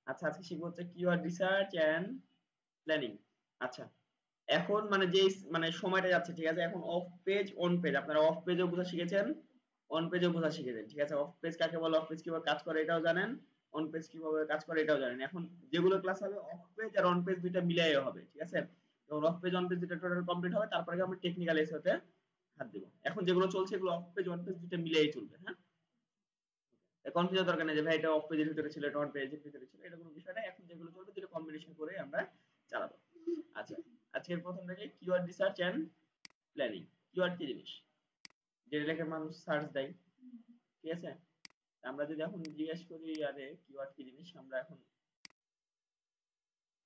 আচ্ছা আজকে শিখবো হচ্ছে কিওয়ার্ড রিসার্চ এন্ড প্ল্যানিং। আচ্ছা এখন মানে যে মানে সময়টা যাচ্ছে ঠিক আছে, এখন অফ পেজ অন পেজ আপনারা অফ পেজও বোঝা শিখেছেন, অন পেজও বোঝা শিখেছেন ঠিক আছে। অফ পেজ কাকে বলে, অফ পেজ কিভাবে কাজ করে এটাও জানেন, অন পেজ কিভাবে কাজ করে এটাও জানেন। এখন যেগুলো ক্লাস হবে অফ পেজ আর অন পেজ দুইটা মিলাই হবে ঠিক আছে। এবং অফ পেজ অন পেজ দুইটা টোটাল কমপ্লিট হবে, তারপরে আমরা টেকনিক্যাল এসেতে হাত দিব। এখন যেগুলো চলছে এগুলো অফ পেজ অন পেজ দুইটা মিলাই চলবে। হ্যাঁ, কনফিউজ দরকার নেই যে ভাই এটা অফ পেজের ভিতরে ছিল এটা অন পেজের ভিতরে ছিল, এটা কোনো বিষয় না। এখন যেগুলো চলবে দুটো কম্বিনেশন করে আমরা চালাবো। আচ্ছা আজকের প্রথম থেকে keyword research and planning. Keyword কি জিনিস, যেটা লেখে মানুষ সার্চ দেয় ঠিক আছে। আমরা যদি এখন জিজ্ঞেস করি আরে কিওয়ার্ড কি জিনিস, আমরা এখন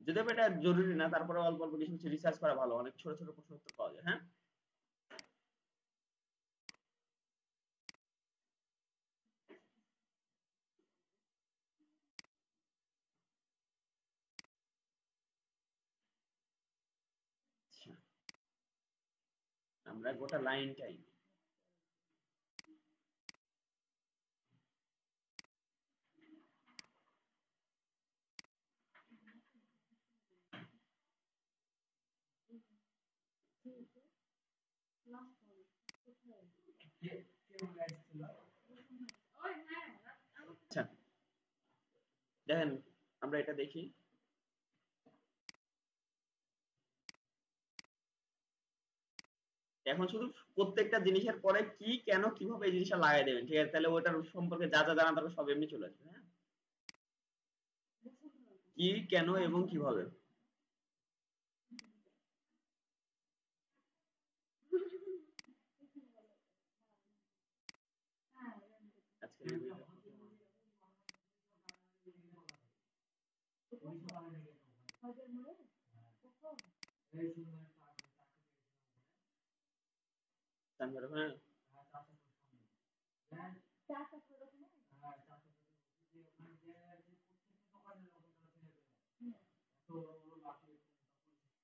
যদিও এটা জরুরি না, তারপরে অল্প অল্প কিছু কিছু রিসার্চ করা ভালো, অনেক ছোট ছোট প্রশ্ন উত্তর পাওয়া যায়। হ্যাঁ, আচ্ছা আমরা গোটা লাইনটাই আচ্ছা দেখেন আমরা এটা দেখি। এখন শুধু প্রত্যেকটা জিনিসের পরে কি কেন কিভাবে এই জিনিসটা লাগাই দেবেন ঠিক আছে, তাহলে ওটার সম্পর্কে যা যা জানা তারপর সব এমনি চলে আসবে। হ্যাঁ, কি কেন এবং কিভাবে। আজকে হ্যাঁ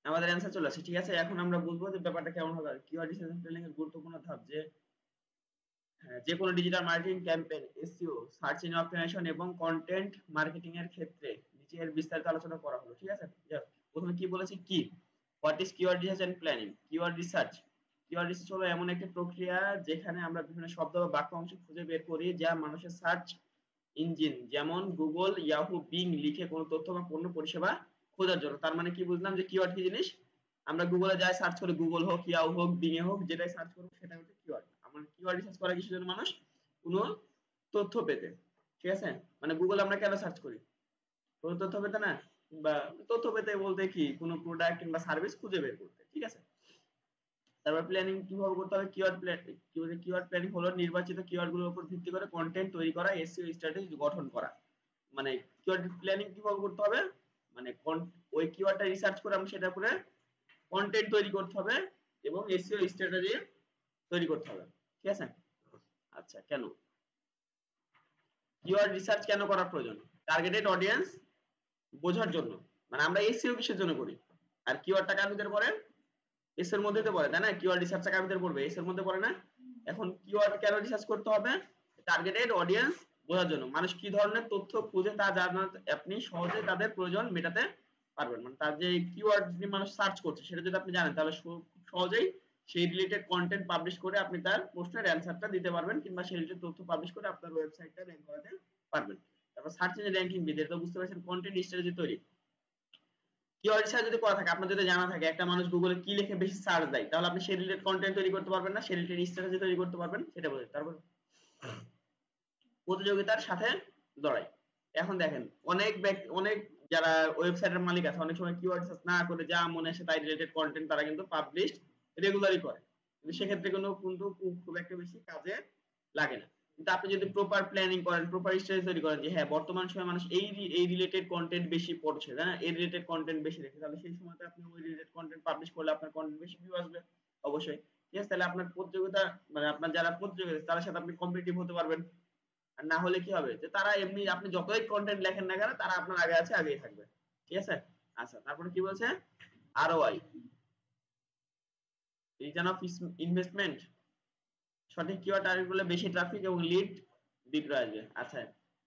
আমাদের অ্যান্সার চলে আসে ঠিক আছে। এখন আমরা বুঝবো যে ব্যাপারটা কেমন হবে। কিওয়ার্ড রিসার্চ প্ল্যানিং এর গুরুত্বপূর্ণ ধাপ যে হ্যাঁ, যে কোনো digital marketing campaign, SEO, search engine optimization এবং কন্টেন্ট মার্কেটিং এর ক্ষেত্রে নিচের বিস্তারিত আলোচনা করা হলো ঠিক আছে। প্রথমে কি বলেছি, কি what is keyword research and planning. Keyword research, keyword research হলো এমন একটি প্রক্রিয়া যেখানে আমরা বিভিন্ন শব্দ বা বাক্য অংশ খুঁজে বের করি যা মানুষের সার্চ ইঞ্জিন যেমন গুগল, ইয়াহু, বিং লিখে কোনো তথ্য বা পণ্য পরিষেবা খোঁজার জন্য। তার মানে কি বুঝলাম যে কিওয়ার্ড কি জিনিস, আমরা গুগলে যাই সার্চ করি, গুগল হোক ইয়াহু হোক বিং এ হোক যেটাই সার্চ করবো সেটা হচ্ছে কিওয়ার্ড। আমার কিওয়ার্ড রিসার্চ করা কিসের জন্য, মানুষ কোনো তথ্য পেতে ঠিক আছে। মানে গুগল আমরা কেন সার্চ করি, কোনো তথ্য পেতে না, বা তথ্য পেতে বলতে কি কোনো প্রোডাক্ট কিংবা সার্ভিস খুঁজে বের করতে ঠিক আছে। তারপর প্ল্যানিং কিভাবে করতে হবে, কিওয়ার্ড প্ল্যানিং কি বলে, কিওয়ার্ড প্ল্যানিং হলো নির্বাচিত কিওয়ার্ড গুলোর উপর ভিত্তি করে কন্টেন্ট তৈরি করা, এসইও স্ট্র্যাটেজি গঠন করা। মানে কিওয়ার্ড প্ল্যানিং কিভাবে করতে হবে, মানে ওই কিওয়ার্ডটা রিসার্চ করে আমি সেটার উপরে কন্টেন্ট তৈরি করতে হবে এবং এসইও স্ট্র্যাটেজি তৈরি করতে হবে ঠিক আছে। আচ্ছা কেন কিওয়ার্ড রিসার্চ কেন করা প্রয়োজন, টার্গেটেড অডিয়েন্স বোঝার জন্য। মানে আমরা এসইও কিসের জন্য করি, আর কিওয়ার্ডটা কার ভিতরে পড়ে, এস এর মধ্যেই তো পড়ে তাই না। কিওয়ার্ড রিসার্চটা কার ভিতরে পড়বে, এস এর মধ্যে পড়ে না। এখন কিওয়ার্ড কেন রিসার্চ করতে হবে, টার্গেটেড অডিয়েন্স বোঝার জন্য। মানুষ কি ধরনের তথ্য খুঁজে তা জানার আপনি সহজে তাদের প্রয়োজন মেটাতে পারবেন। মানে তার যে কিওয়ার্ড যে মানুষ সার্চ করছে সেটা যদি আপনি জানেন তাহলে খুব সহজেই সেই রিলেটেড কন্টেন্ট পাবলিশ করে আপনি তার প্রশ্নের অ্যান্সারটা দিতে পারবেন, কিংবা সেই রিলেটেড তথ্য পাবলিশ করে আপনার ওয়েবসাইটটা র্যাঙ্ক করাতে পারবেন। তারপর সার্চ ইঞ্জিন র্যাঙ্কিং বিধি, এটা বুঝতে পারছেন, কন্টেন্ট স্ট্র্যাটেজি তৈরি। কিওয়ার্ড রিসার্চ যদি করা থাকে, আপনার যদি জানা থাকে একটা মানুষ গুগলে কি লিখে বেশি সার্চ দেয়, তাহলে আপনি সেই রিলেটেড কন্টেন্ট তৈরি করতে পারবেন না, সেই রিলেটেড স্ট্র্যাটেজি তৈরি করতে পারবেন, সেটা বোঝায়। তারপর প্রতিযোগিতার সাথে লড়াই। এখন দেখেন অনেক ব্যক্তি, অনেক যারা ওয়েবসাইটের মালিক আছে অনেক সময় কিওয়ার্ড রিসার্চ না করে যা মনে আসে তাই রিলেটেড কন্টেন্ট তারা কিন্তু পাবলিশ রেগুলারই করে, কিন্তু সেক্ষেত্রে কিন্তু খুব একটা বেশি কাজে লাগে না। কিন্তু আপনি যদি প্রপার প্ল্যানিং করেন, প্রপার স্ট্র্যাটেজি তৈরি করেন যে হ্যাঁ বর্তমান সময়ে মানুষ এই রিলেটেড কন্টেন্ট বেশি পড়ছে, তাই না, এই রিলেটেড কন্টেন্ট বেশি দেখে, তাহলে সেই সময়তে আপনি ওই রিলেটেড কন্টেন্ট পাবলিশ করলে আপনার কন্টেন্ট বেশি ভিউ আসবে অবশ্যই ঠিক আছে। তাহলে আপনার প্রতিযোগিতা মানে আপনার যারা প্রতিযোগী তাদের সাথে আপনি কম্পিটিটিভ হতে পারবেন। আর না হলে কি হবে যে তারা এমনি আপনি যতই কন্টেন্ট লেখেন না কেন তারা আপনার আগে আছে, আগেই থাকবে ঠিক আছে। আচ্ছা তারপরে কি বলছে, আরওআই, রিটার্ন অফ ইনভেস্টমেন্ট। সঠিক কিওয়ার্ড টার্গেট করলে বেশি ট্রাফিক এবং লিড বিক্রয় আসবে। আচ্ছা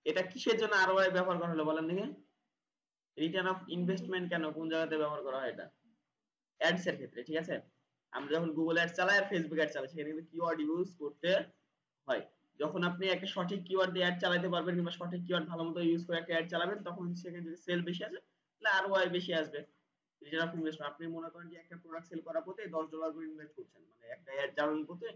এটা কিসের জন্য আরওআই ব্যবহার করা হলো বলেন দেখি। রিটার্ন অফ ইনভেস্টমেন্ট কেন, কোন জায়গাতে ব্যবহার করা হয় এটা? অ্যাডস এর ক্ষেত্রে, ঠিক আছে। আমরা যখন গুগল অ্যাডস চালাই আর ফেসবুক অ্যাড চালাই সেখানে কিন্তু কিওয়ার্ড ইউজ করতে হয়। যখন আপনি একটা সঠিক কিওয়ার্ড দিয়ে অ্যাড চালাতে পারবেন কিংবা সঠিক কিওয়ার্ড ভালো মতো ইউজ করে একটা অ্যাড চালাবেন, তখন সেখানে যদি সেল বেশি আসে তাহলে আরওআই বেশি আসবে। রিটার্ন অফ ইনভেস্টমেন্ট, আপনি মনে করেন যে একটা প্রোডাক্ট সেল করার প্রতি $10 করে ইনভেস্ট করছেন, মানে একটা অ্যাড চালানোর প্রতি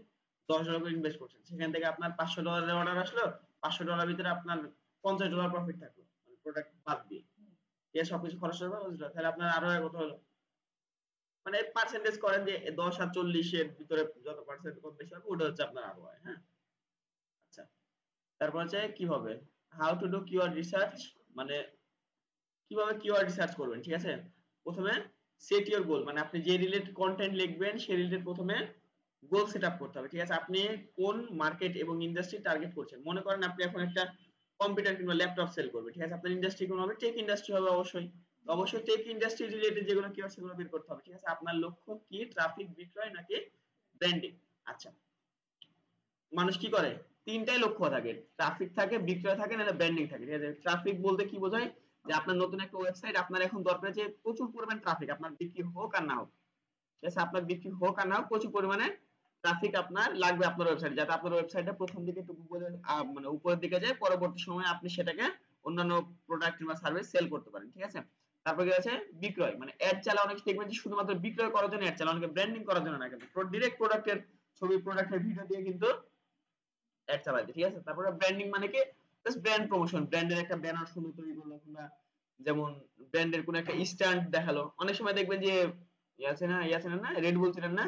$10 করে ইনভেস্ট করছেন, সেখান থেকে আপনার $500 অর্ডার আসলো, $500 ভিতরে আপনার $50 প্রফিট থাকলো, মানে প্রোডাক্ট বাদ দিয়ে, ঠিক আছে, সবকিছু খরচ হবে $50, তাহলে আপনার আরওআই কত হলো? মানে পার্সেন্টেজ করেন যে 10 আর 40 এর ভিতরে যত পার্সেন্ট কম বেশি হবে ওটা হচ্ছে আপনার আরওআই। হ্যাঁ, আচ্ছা। তারপর হচ্ছে কিভাবে, how to do keyword research, মানে কিভাবে কিওয়ার্ড রিসার্চ করবেন, ঠিক আছে। প্রথমে সেট ইওর গোল, মানে আপনি যে রিলেটেড কন্টেন্ট লিখবেন সেই রিলেটেড প্রথমে গোল সেট আপ করতে হবে, ঠিক আছে। আপনি কোন মার্কেট এবং ইন্ডাস্ট্রি টার্গেট করছেন, মনে করেন আপনি এখন একটা কম্পিউটার কিংবা ল্যাপটপ সেল করবেন, ঠিক আছে। আপনার ইন্ডাস্ট্রি কোন হবে, টেক ইন্ডাস্ট্রি হবে অবশ্যই। তো অবশ্যই টেক ইন্ডাস্ট্রি রিলেটেড যেগুলো কিওয়ার্ড সেগুলো বের করতে হবে, ঠিক আছে। আপনার লক্ষ্য কি, ট্রাফিক, বিক্রয় নাকি ব্র্যান্ডিং? আচ্ছা, মানুষ কি করে, তিনটাই লক্ষ্য থাকে, ট্রাফিক থাকে, বিক্রয় থাকে, নাহলে ব্র্যান্ডিং থাকে, ঠিক আছে। ট্রাফিক বলতে কি বোঝায়, যে আপনার নতুন একটা ওয়েবসাইট, আপনার এখন দরকার যে প্রচুর পরিমাণ ট্রাফিক, আপনার বিক্রি হোক আর না হোক, ঠিক আছে, আপনার বিক্রি হোক আর না হোক প্রচুর পরিমাণে ট্রাফিক আপনার লাগবে আপনার ওয়েবসাইটে, যাতে আপনার ওয়েবসাইটটা প্রথম দিকে একটু গুগলে মানে উপরের দিকে যায়, পরবর্তী সময়ে আপনি সেটাকে অন্যান্য প্রোডাক্ট কিংবা সার্ভিস সেল করতে পারেন, ঠিক আছে। তারপর কি আছে, বিক্রয়, মানে অ্যাড চালা অনেকে দেখবেন যে শুধুমাত্র বিক্রয় করার জন্য অ্যাড চালা, অনেকে ব্র্যান্ডিং করার জন্য না, কিন্তু ডিরেক্ট প্রোডাক্টের ছবি, প্রোডাক্টের ভিডিও দিয়ে কিন্তু অ্যাড চালাতে, ঠিক আছে। তারপরে ব্র্যান্ডিং মানে কি, জাস্ট ব্র্যান্ড প্রমোশন, ব্র্যান্ডের একটা ব্যানার সুন্দর তৈরি করলো, কিংবা যেমন ব্র্যান্ডের কোন একটা স্ট্যান্ড দেখালো। অনেক সময় দেখবেন যে ইয়ে আছে না রেড বুল ছিলেন না,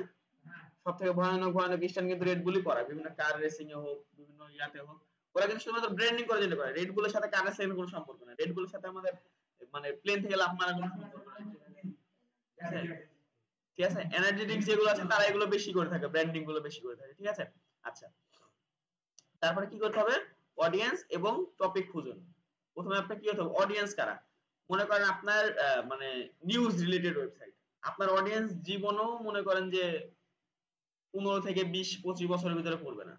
সব থেকে ভয়ানক ভয়ানক স্ট্যান্ড কিন্তু রেড বুলই করা, বিভিন্ন কার রেসিং এ হোক, বিভিন্ন ইয়াতে হোক, ওরা কিন্তু শুধুমাত্র ব্র্যান্ডিং করার জন্য করে, রেড বুলের সাথে কার রেসিং এর কোনো সম্পর্ক নেই, রেড বুলের সাথে আমাদের মানে প্লেন থেকে লাফ মারা কোনো সম্পর্ক নেই, ঠিক আছে। ঠিক আছে, এনার্জি ড্রিঙ্কস যেগুলো আছে তারা এগুলো বেশি করে থাকে, ব্র্যান্ডিং গুলো বেশি করে থাকে, ঠিক আছে। আচ্ছা, তারপরে কি করতে হবে, অডিয়েন্স এবং টপিক খুঁজুন। প্রথমে আপনার কি হতে হবে, অডিয়েন্স কারা, মনে করেন আপনার মানে নিউজ রিলেটেড ওয়েবসাইট, আপনার অডিয়েন্স জীবনও মনে করেন যে 15 থেকে 20-25 বছরের ভিতরে পড়বে না,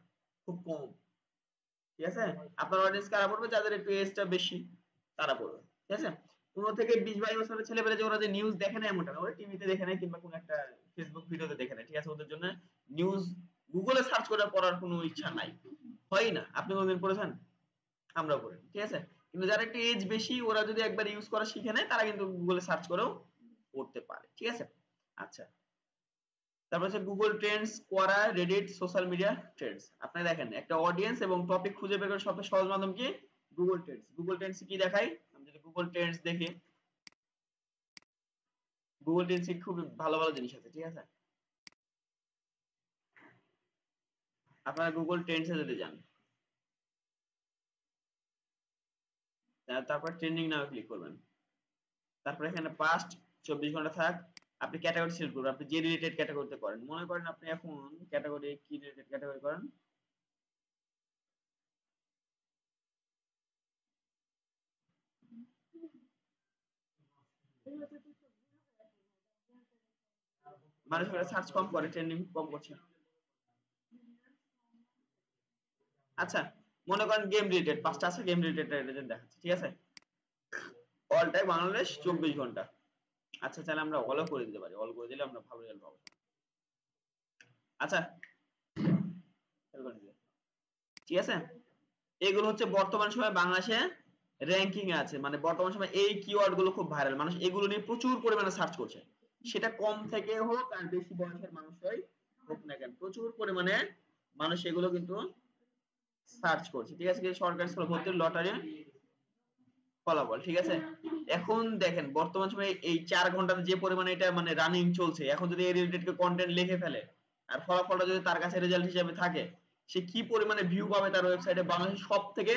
খুব কম, ঠিক আছে। আপনার অডিয়েন্স কারা পড়বে, যাদের একটু এজটা বেশি তারা পড়বে, ঠিক আছে। 15 থেকে 20-22 বছরের ছেলেপেলে যে ওরা যে নিউজ দেখে না এমনটা না, ওরা টিভিতে দেখে নেয় কিংবা কোনো একটা ফেসবুক ভিডিওতে দেখে নেয়, ঠিক আছে। ওদের জন্য নিউজ গুগলে সার্চ করে পড়ার কোনো ইচ্ছা নাই, হয় না। আপনি কোনদিন পড়েছেন? আমরাও পড়ি, ঠিক আছে। কিন্তু যারা একটু এজ বেশি ওরা যদি একবার ইউজ করা শিখে নেয় তারা কিন্তু গুগলে সার্চ করেও পড়তে পারে, ঠিক আছে। আচ্ছা, তারপর হচ্ছে Google Trends, Quora, Reddit, social media trends. আপনি দেখেন একটা অডিয়েন্স এবং টপিক খুঁজে বের করার সবচেয়ে সহজ মাধ্যম কি, গুগল ট্রেন্ডস। গুগল ট্রেন্ডস কি দেখাই, আমি যদি গুগল ট্রেন্ডস দেখি, গুগল ট্রেন্ডস খুব ভালো ভালো জিনিস আছে, ঠিক আছে। আপনারা গুগল ট্রেন্ডসে যদি যান, তারপর ট্রেন্ডিং নামে ক্লিক করবেন, তারপর এখানে পাস্ট 24 ঘন্টা থাক, আপনি ক্যাটাগরি সিলেক্ট করবেন, আপনি যে রিলেটেড ক্যাটাগরিতে করেন, মনে করেন আপনি এখন ক্যাটাগরি কি রিলেটেড ক্যাটাগরি করেন, মানুষ সার্চ কম করে, ট্রেন্ডিং কম করছে। আচ্ছা, মনে করেন গেম রিলেটেড 5টা আছে, গেম রিলেটেড দেখাচ্ছে, ঠিক আছে। অল টাইম বাংলাদেশ 24 ঘন্টা। আচ্ছা, তাহলে আমরা অলও করে দিতে পারি, অল করে দিলে আমরা ভালো রেজাল্ট পাবো। আচ্ছা, ঠিক আছে। এগুলো হচ্ছে বর্তমান সময়ে বাংলাদেশে র‍্যাঙ্কিং এ আছে, মানে বর্তমান সময়ে এই কিওয়ার্ড গুলো খুব ভাইরাল, মানুষ এগুলো নিয়ে প্রচুর পরিমাণে সার্চ করছে, সেটা কম থেকে হোক আর বেশি বয়সের মানুষই হোক না কেন, প্রচুর পরিমাণে মানুষ এগুলো কিন্তু সার্চ করছে, ঠিক আছে। সরকারি স্কুল ভর্তির লটারি ফলাফল, ঠিক আছে। এখন দেখেন বর্তমান সময়ে এই 4 ঘন্টাতে যে পরিমাণে এটা মানে রানিং চলছে, এখন যদি এই রিলেটেড কন্টেন্ট লিখে ফেলে আর ফলাফলটা যদি তার কাছে রেজাল্ট হিসেবে থাকে, সে কি পরিমাণে ভিউ পাবে তার ওয়েবসাইটে। বাংলাদেশের সব থেকে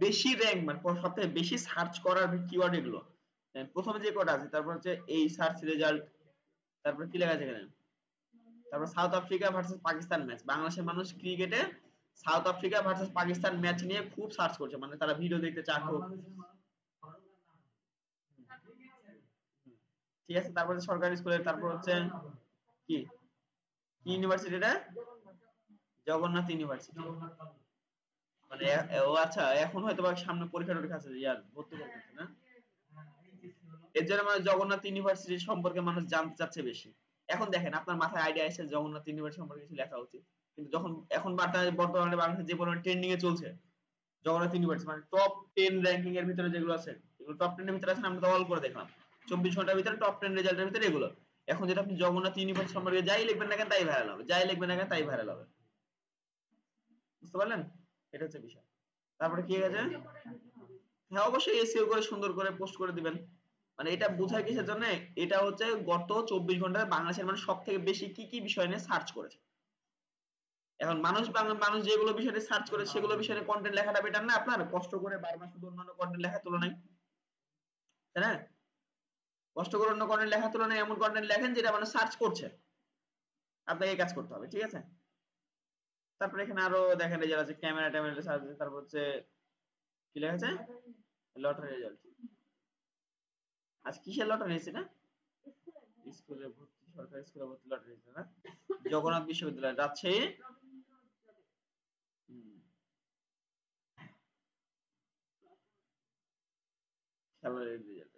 বেশি র্যাঙ্ক, মানে সব থেকে বেশি সার্চ করার কিওয়ার্ড এগুলো, প্রথমে যে কটা আছে, তারপর হচ্ছে এই সার্চ রেজাল্ট, তারপর কি লেখা আছে এখানে, তারপর south Africa versus Pakistan match, বাংলাদেশের মানুষ ক্রিকেটে south Africa versus Pakistan match নিয়ে খুব সার্চ করছে, মানে তারা ভিডিও দেখতে চাকো, ঠিক আছে। তারপর সরকারি স্কুলের, তারপর হচ্ছে কি কি ইউনিভার্সিটি এটা, জগন্নাথ ইউনিভার্সিটি, মানে ও আচ্ছা, এখন হয়তো বা সামনে পরীক্ষা টরীক্ষা আছে, ইয়ার ভর্তি করতেছে না, এর জন্য মানুষ জগন্নাথ ইউনিভার্সিটি সম্পর্কে মানুষ জানতে চাচ্ছে বেশি। এখন দেখেন আপনার মাথায় আইডিয়া এসে জগন্নাথ ইউনিভার্সিটি সম্পর্কে কিছু লেখা উচিত, কিন্তু যখন এখন বর্তমানে বাংলাদেশে যে পরিমাণ ট্রেন্ডিং এ চলছে জগন্নাথ ইউনিভার্সিটি মানে টপ 10 র‍্যাঙ্কিং এর ভিতরে যেগুলো আছে, এগুলো টপ 10 এর ভিতরে আছে, আমরা তো অল করে দেখলাম 24 ঘন্টার ভিতরে টপ 10 রেজাল্টের ভিতরে এগুলো। এখন যেটা আপনি জগন্নাথ ইউনিভার্সিটি সম্পর্কে যাই লিখবেন না কেন তাই ভাইরাল হবে, যাই লিখবেন না কেন তাই ভাইরাল হবে। বুঝতে পারলেন? এটা হচ্ছে বিষয়। তারপরে কি আছে? হ্যাঁ অবশ্যই এসইও করে সুন্দর করে পোস্ট করে দিবেন। মানে এটা বোঝায় কিসের জন্য? এটা হচ্ছে গত 24 ঘন্টায় বাংলাদেশের মানুষ সবথেকে বেশি কি কি বিষয় নিয়ে সার্চ করেছে। এখন মানুষ যেগুলো বিষয় নিয়ে সার্চ করে সেগুলো বিষয় নিয়ে কন্টেন্ট লেখাটা বেটার না আপনার কষ্ট করে বারবার শুধু অন্যান্য কন্টেন্ট লেখার তুলনায়, তাই না? কষ্ট করে অন্য কন্টেন্ট লেখার তুলনায় এমন কন্টেন্ট লেখেন যেটা মানুষ সার্চ করছে, আপনাকে এই কাজ করতে হবে, ঠিক আছে? তারপরে এখানে আরো দেখেন রেজাল্ট আছে, ক্যামেরা ট্যামেরা সার্চ, তারপর হচ্ছে কি লেখা আছে, লটারি রেজাল্ট। আজ কিসের লটারি হয়েছে না? স্কুলে ভর্তি, সরকারি স্কুলে ভর্তি লটারি হয়েছে না? জগন্নাথ বিশ্ববিদ্যালয় রাজশাহী। হুম, খেলার রেজাল্ট,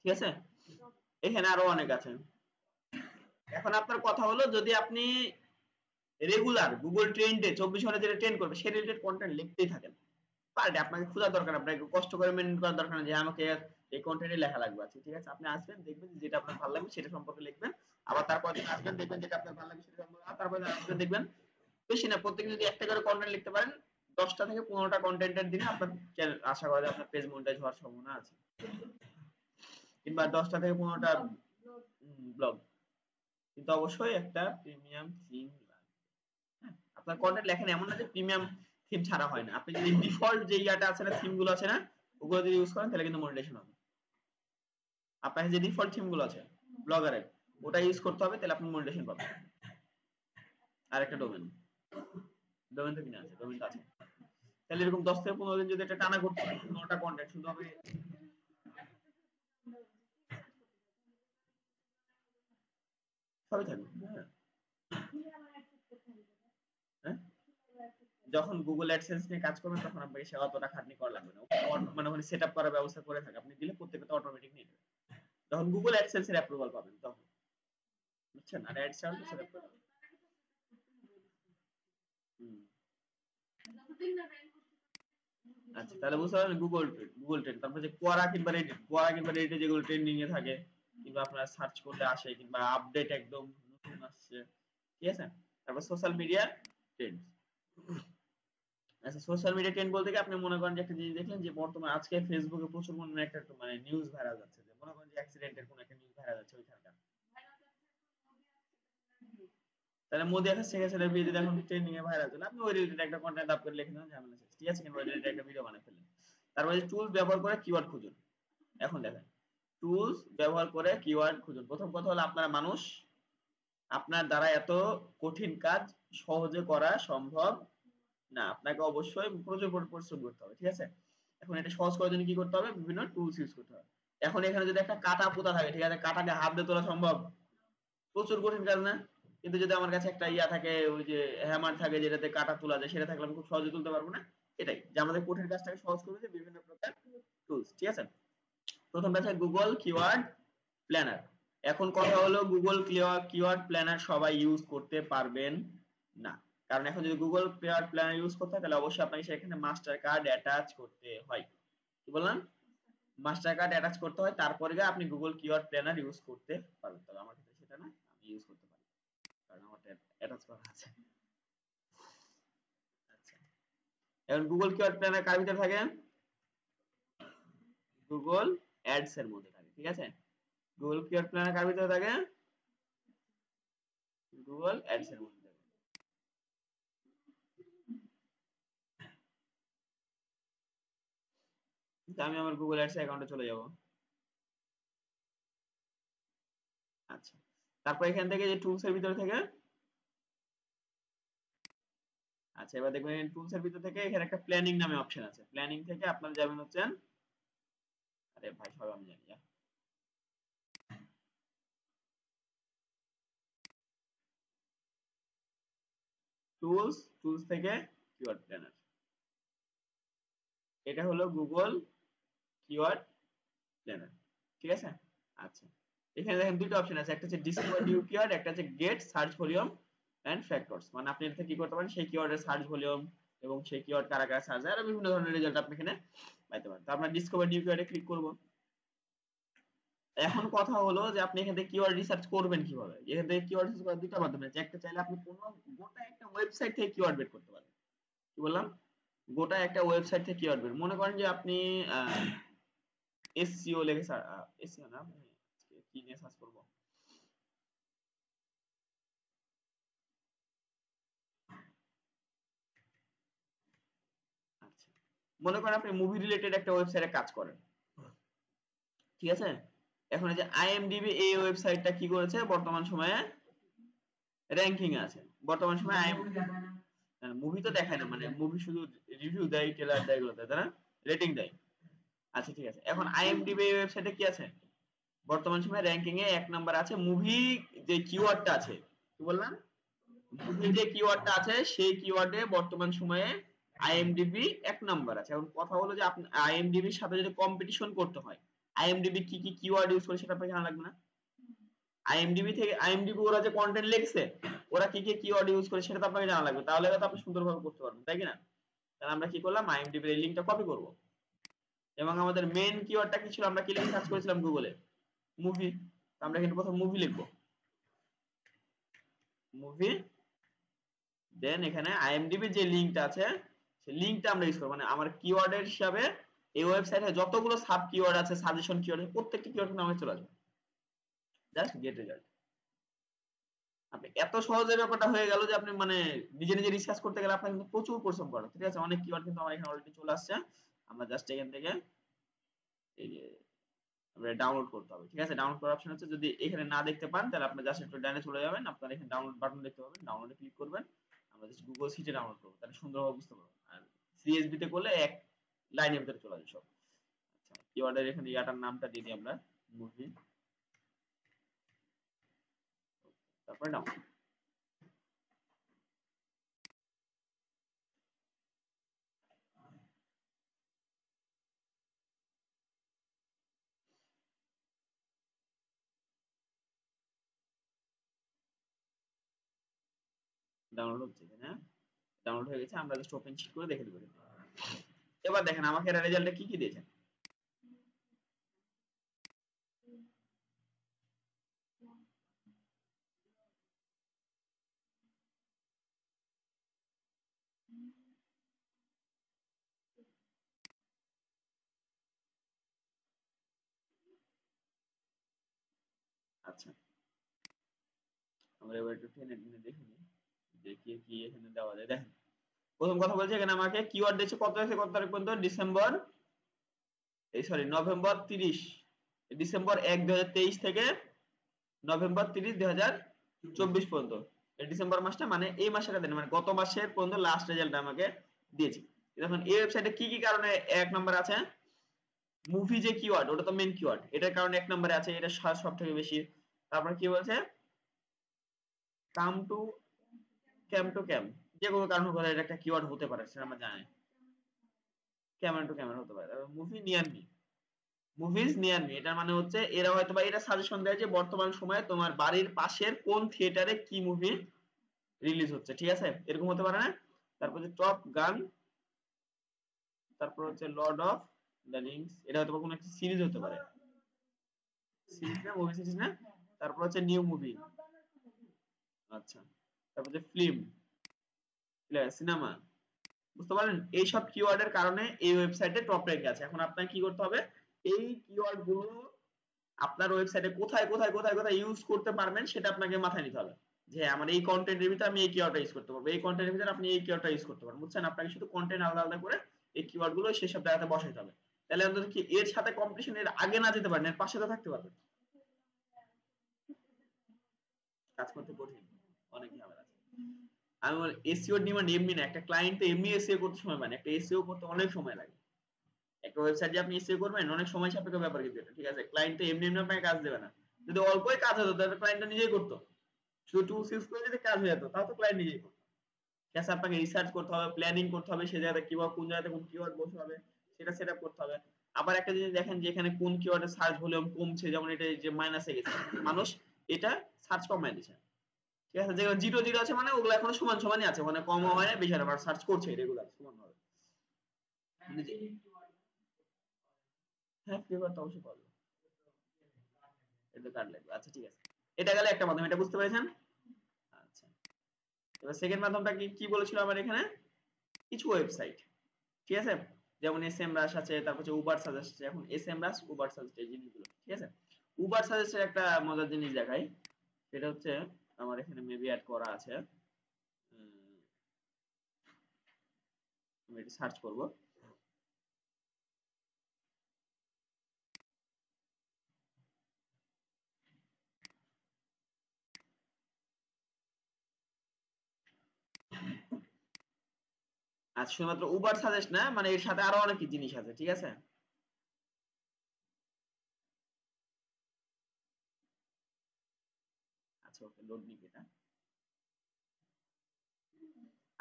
ঠিক আছে? এখানে আরো অনেক আছে। এখন আপনার কথা হলো যদি আপনি রেগুলার গুগল ট্রেন্ডে 24 ঘন্টা যেটা ট্রেন্ড করবে সেই রিলেটেড কন্টেন্ট লিখতেই থাকেন, পার ডে আপনাকে খোঁজার দরকার, আপনাকে কষ্ট করে মেনটেন করার দরকার নেই যে আমাকে এই কন্টেন্টে লেখা লাগবে আছে, ঠিক আছে? আপনি আসবেন দেখবেন যেটা আপনার ভালো লাগবে সেটা সম্পর্কে লিখবেন, আবার তারপর দিন আসবেন দেখবেন যেটা আপনার ভালো লাগবে সেটা সম্পর্কে, আর তারপর দিন আসবেন দেখবেন বেশি না প্রত্যেকদিন যদি একটা করে কন্টেন্ট লিখতে পারেন 10টা থেকে 15টা কন্টেন্টের দিনে আপনার আশা করা যায় আপনার পেজ মনিটাইজ হওয়ার সম্ভাবনা আছে, কিংবা 10টা থেকে 15টা ব্লগ, কিন্তু অবশ্যই একটা প্রিমিয়াম থিম লাগবে। হ্যাঁ, আপনার কন্টেন্ট লেখেন এমন না যে প্রিমিয়াম থিম ছাড়া হয় না, আপনি যদি ডিফল্ট যে ইয়াটা আছে না থিম গুলো আছে না ওগুলো যদি ইউজ করেন তাহলে কিন্তু মনিটাইজেশন হবে। আপনার যে ডিফল্ট থিম গুলো আছে ব্লগারের ওটা ইউজ করতে হবে, তাহলে আপনি মনিটাইজেশন পাবেন। আর একটা ডোমেন, ডোমেন তো কিনা আছে, ডোমেন তো আছে, তাহলে এরকম 10 থেকে 15 দিন যদি এটা টানা করতে পারেন 15টা কন্টেন্ট শুধু হবে, সবই থাকবে। হ্যাঁ হ্যাঁ, যখন গুগল অ্যাডসেন্স নিয়ে কাজ করবেন তখন আপনাকে সে অতটা খাটনি করা লাগবে না, মানে ওখানে সেট আপ করার ব্যবস্থা করে থাকে, আপনি দিলে প্রত্যেকটা অটোমেটিক নিয়ে নেবে যখন গুগল অ্যাডসেন্স এর অ্যাপ্রুভাল পাবেন তখন, বুঝছেন? আর অ্যাডস চার্জ সেট আপ করে হুম। আচ্ছা তাহলে বুঝতে পারলেন গুগল ট্রেন্ড, তারপর যে কোয়ারা কিংবা রেডিট যেগুলো ট্রেন্ডিং এ থাকে কিংবা আপনারা সার্চ করলে আসে কিংবা আপডেট একদম নতুন আসছে, ঠিক আছে? তারপর সোশ্যাল মিডিয়া ট্রেন্ড। আচ্ছা সোশ্যাল মিডিয়া ট্রেন্ড বলতে কি আপনি মনে করেন যে একটা জিনিস দেখলেন যে বর্তমানে আজকে ফেসবুকে প্রচুর পরিমাণে একটা মানে নিউজ ভাইরাল যাচ্ছে, যে মনে করেন যে অ্যাক্সিডেন্টের কোনো একটা নিউজ ভাইরাল যাচ্ছে ওইখানকার, তাহলে মোদি এখন শেখ হাসিনার বিয়ে যদি এখন ট্রেন্ডিং এ ভাইরাল চলে আপনি ওই রিলেটেড একটা কন্টেন্ট আপ করে লিখে দেন ঝামেলা শেষ, ঠিক আছে? কিংবা ওই রিলেটেড একটা ভিডিও বানিয়ে ফেললেন। তারপরে টুলস ব্যবহার করে কিওয়ার্ড খুঁজুন। এখন দেখেন টুলস ব্যবহার করে কিওয়ার্ড খুঁজুন, প্রথম কথা হলো আপনারা মানুষ, আপনার দ্বারা এত কঠিন কাজ সহজে করা সম্ভব না, আপনাকে অবশ্যই প্রচুর পরিশ্রম করতে হবে, ঠিক আছে? এখন এটা সহজ করার জন্য কি করতে হবে, বিভিন্ন টুলস ইউজ করতে হবে। এখন এখানে যদি একটা কাটা পোতা থাকে, ঠিক আছে, কাটাকে হাত দিয়ে তোলা সম্ভব? প্রচুর কঠিন কাজ না? কিন্তু যদি আমার কাছে একটা ইয়া থাকে ওই যে হ্যামার থাকে যেটাতে কাটা তোলা যায় সেটা থাকলে আমি খুব সহজে তুলতে পারবো না? এটাই যে আমাদের কঠিন কাজটাকে সহজ করে দিচ্ছে বিভিন্ন প্রকার টুলস, ঠিক আছে? প্রথমটা আছে গুগল কিওয়ার্ড প্ল্যানার। এখন কথা হলো গুগল কিওয়ার্ড প্ল্যানার সবাই ইউজ করতে পারবেন না, কারণ এখন যদি গুগল কিওয়ার্ড প্ল্যানার ইউজ করতে হয় তাহলে অবশ্যই আপনাকে সেখানে মাস্টার কার্ড অ্যাটাচ করতে হয়। কি বললাম? মাস্টার কার্ড অ্যাটাচ করতে হয়, তারপরে গিয়ে আপনি গুগল কিওয়ার্ড প্ল্যানার ইউজ করতে পারবেন, তবে আমার ক্ষেত্রে সেটা না, আমি ইউজ করতে পারি কারণ আমার অ্যাটাচ করা আছে। আচ্ছা এখন গুগল কিওয়ার্ড প্ল্যানার কার ভিতরে থাকে? গুগল অ্যাডস এর মধ্যে থাকে, ঠিক আছে? গুগল কিওয়ার্ড প্ল্যানার কার ভিতরে থাকে? গুগল অ্যাডস এর মধ্যে থাকে। তো আমি আমার গুগল অ্যাডস অ্যাকাউন্টে চলে যাব। আচ্ছা তারপর এখান থেকে যে টুলস এর ভিতরে থেকে, আচ্ছা এবার দেখবেন টুলস এর ভিতর থেকে এখানে একটা প্ল্যানিং নামে অপশন আছে, প্ল্যানিং থেকে আপনারা যাবেন হচ্ছেন, আরে ভাই সব আমি জানি টুলস থেকে কিওয়ার্ড প্ল্যানার, এটা হলো গুগল কিওয়ার্ড প্ল্যানার, ঠিক আছে। আচ্ছা, এখানে দেখেন দুটো অপশন আছে, একটা হচ্ছে ডিসকভার নিউ কিওয়ার্ড, একটা হচ্ছে get search volume and factors, মানে আপনি এটা থেকে কি করতে পারেন, সেই কিওয়ার্ডের সার্চ ভলিউম এবং সেই কিওয়ার্ড কারা কারা সার্চ আর বিভিন্ন ধরনের রেজাল্ট আপনি এখানে পাইতে পারেন। তো আমরা ডিসকভার নিউ কিওয়ার্ডে ক্লিক করব। এখন কথা হলো যে আপনি এখান থেকে কিওয়ার্ড রিসার্চ করবেন কিভাবে। এখান থেকে কিওয়ার্ড রিসার্চ করার দুটো মাধ্যম আছে, একটা চাইলে আপনি কোনো গোটা একটা ওয়েবসাইট থেকে কিওয়ার্ড বের করতে পারেন। কি বললাম, গোটা একটা ওয়েবসাইট থেকে কিওয়ার্ড বের, মনে করেন যে আপনি এসইও লিখে এসইও না, কি নিয়ে সার্চ করব, আচ্ছা মনে করেন আপনি মুভি রিলেটেড একটা ওয়েবসাইটে কাজ করেন, ঠিক আছে। এখন এই যে আইএমডিবি এই ওয়েবসাইটটা কি করেছে, বর্তমান সময়ে র‍্যাঙ্কিং এ আছে। বর্তমান সময়ে মুভি তো দেখায় না, মানে মুভি শুধু রিভিউ দেয়, ট্রেলার দেয়, এগুলো দেয়, তাই না, রেটিং দেয়। আচ্ছা ঠিক আছে, এখন আইএমডিবি এই ওয়েবসাইটে কি আছে, বর্তমান সময়ে র‍্যাঙ্কিং এ 1 নাম্বার আছে মুভি, যে কিওয়ার্ডটা আছে, কি বললাম, মুভি যে কিওয়ার্ডটা আছে সেই কিওয়ার্ডে বর্তমান সময়ে আইএমডিবি 1 নাম্বার আছে। এখন কথা হলো যে আপনি আইএমডিবির সাথে যদি কম্পিটিশন করতে হয়, আইএমডিবি কি কি কিওয়ার্ড ইউজ করে সেটা আপনাকে জানা লাগবে না। আইএমডিবি থেকে আইএমডিবি ওরা যে কন্টেন্ট লিখছে, ওরা কি কি কিওয়ার্ড ইউজ করে সেটা তো আপনাকে জানা লাগবে, তাহলে তো আপনি সুন্দরভাবে করতে পারবেন, তাই কি না। তাহলে আমরা কি করলাম, আইএমডিবির এই লিংকটা কপি করব এবং আমাদের মেইন কিওয়ার্ডটা কি ছিল, আমরা কি লিখে সার্চ করেছিলাম গুগলে, মুভি। আমরা কিন্তু প্রথম মুভি লিখব, মুভি, দেন এখানে আইএমডিবি যে লিংকটা আছে সেই লিংকটা আমরা ইউজ করব, মানে আমার কিওয়ার্ডের হিসাবে এই ওয়েবসাইটে যতগুলো সাব কিওয়ার্ড আছে, সাজেশন কিওয়ার্ড আছে, প্রত্যেকটা কিওয়ার্ড কিন্তু আমাকে চলে আসবে, জাস্ট গেট রেজাল্ট। আপনি এত সহজে ব্যাপারটা হয়ে গেল যে আপনি মানে নিজে নিজে রিসার্চ করতে গেলে আপনার কিন্তু প্রচুর পরিশ্রম করা, ঠিক আছে। অনেক কিওয়ার্ড কিন্তু আমার এখানে অলরেডি চলে আসছে, আমরা জাস্ট এখান থেকে এই যে আমরা ডাউনলোড করতে হবে, ঠিক আছে। ডাউনলোড করার অপশন আছে, যদি এখানে না দেখতে পান তাহলে আপনি জাস্ট একটু ডানে চলে যাবেন, আপনার এখানে ডাউনলোড বাটন দেখতে পাবেন, ডাউনলোডে ক্লিক করবেন, আমরা জাস্ট গুগল শিটে ডাউনলোড করব, তাহলে সুন্দরভাবে বুঝতে পারবেন। আর সিএসভি তে করলে এক লাইনের ভিতরে চলে আসবে সব। আচ্ছা, কিওয়ার্ডের এখানে ইয়াটার নামটা দিয়ে দিই আমরা, মুভি, তারপরে ডাউনলোড, ডাউনলোড হচ্ছে এখানে, হ্যাঁ ডাউনলোড হয়ে গেছে, আমরা জাস্ট ওপেন শিট করে দেখে দেব। এবার দেখেন আমাকে এর রেজাল্টে কি কি দিয়েছে। আচ্ছা, আমরা এবার একটু টেনে টেনে দেখে নিই যে কি কি এখানে দেওয়া যায়। দেখেন প্রথম কথা বলছে এখানে আমাকে কিওয়ার্ড দিয়েছে কত থেকে কত তারিখ পর্যন্ত, ডিসেম্বর এই সরি নভেম্বর 30, ডিসেম্বর 1 2023 থেকে নভেম্বর 30 2024 পর্যন্ত, এই ডিসেম্বর মাসটা মানে এই মাসের দেন, মানে গত মাসের পর্যন্ত লাস্ট রেজাল্ট আমাকে দিয়েছে। এখন এই ওয়েবসাইটে কি কি কারণে 1 নাম্বার আছে, মুভি যে কিওয়ার্ড ওটা তো মেইন কিওয়ার্ড, এটার কারণে 1 নম্বরে আছে, এটা সব থেকে বেশি। তারপর কি বলছে, কাম টু ক্যাম টু ক্যাম, যে কোনো কারণ করে এটা একটা কিওয়ার্ড হতে পারে, সেটা আমরা জানি, ক্যামেরা টু ক্যামেরা হতে পারে। তারপর movie near me, movies near me, এটার মানে হচ্ছে এরা হয়তো বা এটা সাজেশন দেয় যে বর্তমান সময়ে তোমার বাড়ির পাশের কোন থিয়েটারে কি মুভি রিলিজ হচ্ছে, ঠিক আছে, এরকম হতে পারে না। তারপর যে টপ গান, তারপর হচ্ছে লর্ড অফ দ্য রিংস, এটা হয়তো বা কোনো একটা সিরিজ হতে পারে, সিরিজ না, মুভি সিরিজ না। তারপর হচ্ছে নিউ মুভি, আচ্ছা, তারপর যে ফিল্ম, সিনেমা, বুঝতে পারলেন, এইসব কিওয়ার্ডের কারণে এই ওয়েবসাইটে টপ র্যাঙ্কে আছে। এখন আপনাকে কি করতে হবে, এই কিওয়ার্ড গুলো আপনার ওয়েবসাইটে কোথায় কোথায় কোথায় কোথায় ইউজ করতে পারবেন সেটা আপনাকে মাথায় নিতে হবে, যে আমার এই কন্টেন্টের ভিতরে আমি এই কিওয়ার্ডটা ইউজ করতে পারবো, এই কন্টেন্টের ভিতরে আপনি এই কিওয়ার্ডটা ইউজ করতে পারবেন, বুঝছেন। আপনাকে শুধু কন্টেন্ট আলাদা আলাদা করে এই কিওয়ার্ড গুলো সেসব জায়গাতে বসাইতে হবে, তাহলে অন্তত কি এর সাথে কম্পিটিশন, এর আগে না যেতে পারেন, এর পাশে তো থাকতে পারবেন। কাজ করতে কঠিন, অনেক ঝামেলা আছে। আমি বলি এসইও ডিমান্ড এমনি না, একটা ক্লায়েন্ট তো এমনি এসইও করতে সময় পায় না, একটা এসইও করতে অনেক সময় লাগে। একটা ওয়েবসাইট যে আপনি এসইও করবেন অনেক সময় সাপেক্ষ ব্যাপার, কিন্তু এটা ঠিক আছে, ক্লায়েন্ট তো এমনি এমনি আপনাকে কাজ দেবে না। যদি অল্পই কাজ হতো তাহলে ক্লায়েন্টটা নিজেই করতো, শুধু টুলস ইউজ করে যদি কাজ হয়ে যেত তাহলে তো ক্লায়েন্ট নিজেই করতো। ঠিক আছে, আপনাকে রিসার্চ করতে হবে, প্ল্যানিং করতে হবে, সে জায়গাতে কিভাবে কোন জায়গাতে কোন কিওয়ার্ড বসাবে, সেটা সেট আপ করতে হবে। আবার একটা জিনিস দেখেন যে এখানে কোন কিওয়ার্ডে সার্চ ভলিউম কমছে, যেমন এটা যে মাইনাসে গেছে, মানুষ এটা সার্চ কমায় দিচ্ছে, ঠিক আছে। যেগুলো জিরো জিরো আছে মানে ওগুলো এখনো সমান সমানই আছে, মানে কমও হয় না বেশি হয় না, সার্চ করছে রেগুলার সমান হবে। হ্যাঁ, ফ্লেভার তো অবশ্যই পাওয়া যাবে, এটা কার্ড লাগবে। আচ্ছা ঠিক আছে, এটা গেলে একটা মাধ্যম, এটা বুঝতে পেরেছেন। আচ্ছা, এবার সেকেন্ড মাধ্যমটা কি কি বলেছিল আমার এখানে, কিছু ওয়েবসাইট, ঠিক আছে, যেমন এসএমরাশ আছে, তারপর হচ্ছে উবার সাজেস্ট আছে। এখন এসএমরাশ, উবার সাজেস্ট এই জিনিসগুলো, ঠিক আছে। উবার সাজেস্টের একটা মজার জিনিস দেখাই, সেটা হচ্ছে আমার এখানে মেবি অ্যাড করা আছে, আমি এটা সার্চ করব। আর শুধুমাত্র উবার সাজেস্ট না, মানে এর সাথে আরো অনেক জিনিস আছে, ঠিক আছে। আচ্ছা ওকে, লোড নিবে এটা।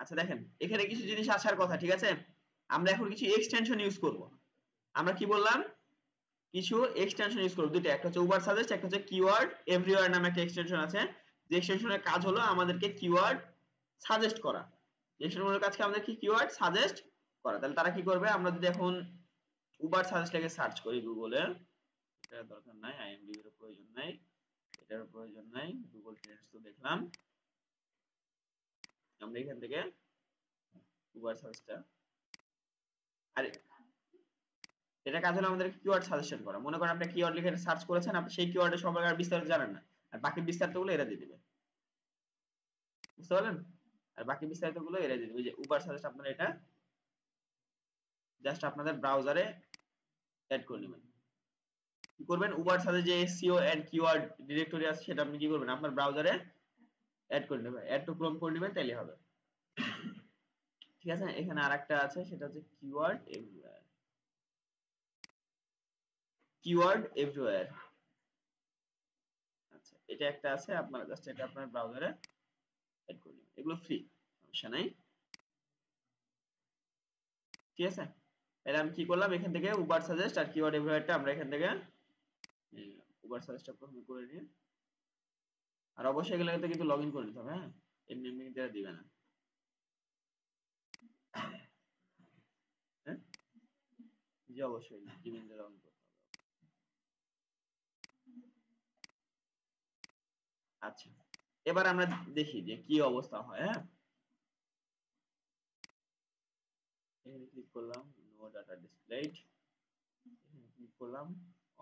আচ্ছা দেখেন এখানে কিছু জিনিস আসার কথা, ঠিক আছে। আমরা এখন কিছু এক্সটেনশন ইউজ করব। আমরা কি বললাম, কিছু এক্সটেনশন ইউজ করব, দুটো, একটা হচ্ছে উবার সাজেস্ট, একটা হচ্ছে কিওয়ার্ড এভরিওয়্যার নামে একটা এক্সটেনশন আছে। যে এক্সটেনশনের কাজ হলো আমাদেরকে কিওয়ার্ড সাজেস্ট করা। এক্সটেনশনের কাজ কি, আমাদেরকে কিওয়ার্ড সাজেস্ট করা। তাহলে তারা কি করবে, আমরা যদি এখন উবার সাজেস্ট লেগে সার্চ করি গুগলে, এটা দরকার নাই, আইএমডিবি এর প্রয়োজন নাই, এটার প্রয়োজন নাই, গুগল ট্রেন্ডস তো দেখলাম। আমরা এখান থেকে উবার সাজেস্টটা, আরে এটা কাজ হলো আমাদের কিওয়ার্ড সাজেশন করা। মনে করেন আপনি কিওয়ার্ড লিখে সার্চ করেছেন, আপনি সেই কিওয়ার্ডের সম্পর্কে আর বিস্তারিত জানেন না, আর বাকি বিস্তারিত গুলো এরা দিয়ে দিবে, বুঝতে পারলেন। আর বাকি বিস্তারিত গুলো এরা দিয়ে দিবে। যে উবার সাজেস্ট আপনারা এটা জাস্ট আপনাদের ব্রাউজারে অ্যাড করে নেবেন। কি করবেন, উবার সাজেস্ট যে এসইও এন্ড কিওয়ার্ড ডিরেক্টরি আছে সেটা আপনি কি করবেন, আপনার ব্রাউজারে অ্যাড করে নেবেন, অ্যাড টু ক্রোম করে নেবেন, তাইলে হবে, ঠিক আছে। এখানে আরেকটা আছে, সেটা হচ্ছে কিওয়ার্ড এভরিওয়্যার, কিওয়ার্ড এভরিওয়্যার। আচ্ছা এটা একটা আছে, আপনারা জাস্ট এটা আপনার ব্রাউজারে অ্যাড করে নেবেন, এগুলো ফ্রি, সমস্যা নাই, ঠিক আছে। তাহলে আমি কি করলাম, এখান থেকে উবার সাজেস্ট আর কিওয়ার্ড এভরিওয়্যারটা আমরা এখান থেকে উবার সাজেস্টটা প্রথমে করে নিয়ে, আর অবশ্যই এগুলোতে কিন্তু লগ ইন করে নিতে হবে, হ্যাঁ, এমনি এমনি কিন্তু এরা দিবে না, হ্যাঁ, জি অবশ্যই জিমেইল দিয়ে লগ ইন করতে হবে। আচ্ছা এবার আমরা দেখি যে কি অবস্থা হয়, হ্যাঁ। এখানে ক্লিক করলাম, নো ডাটা ডিসপ্লেড, এখানে ক্লিক করলাম,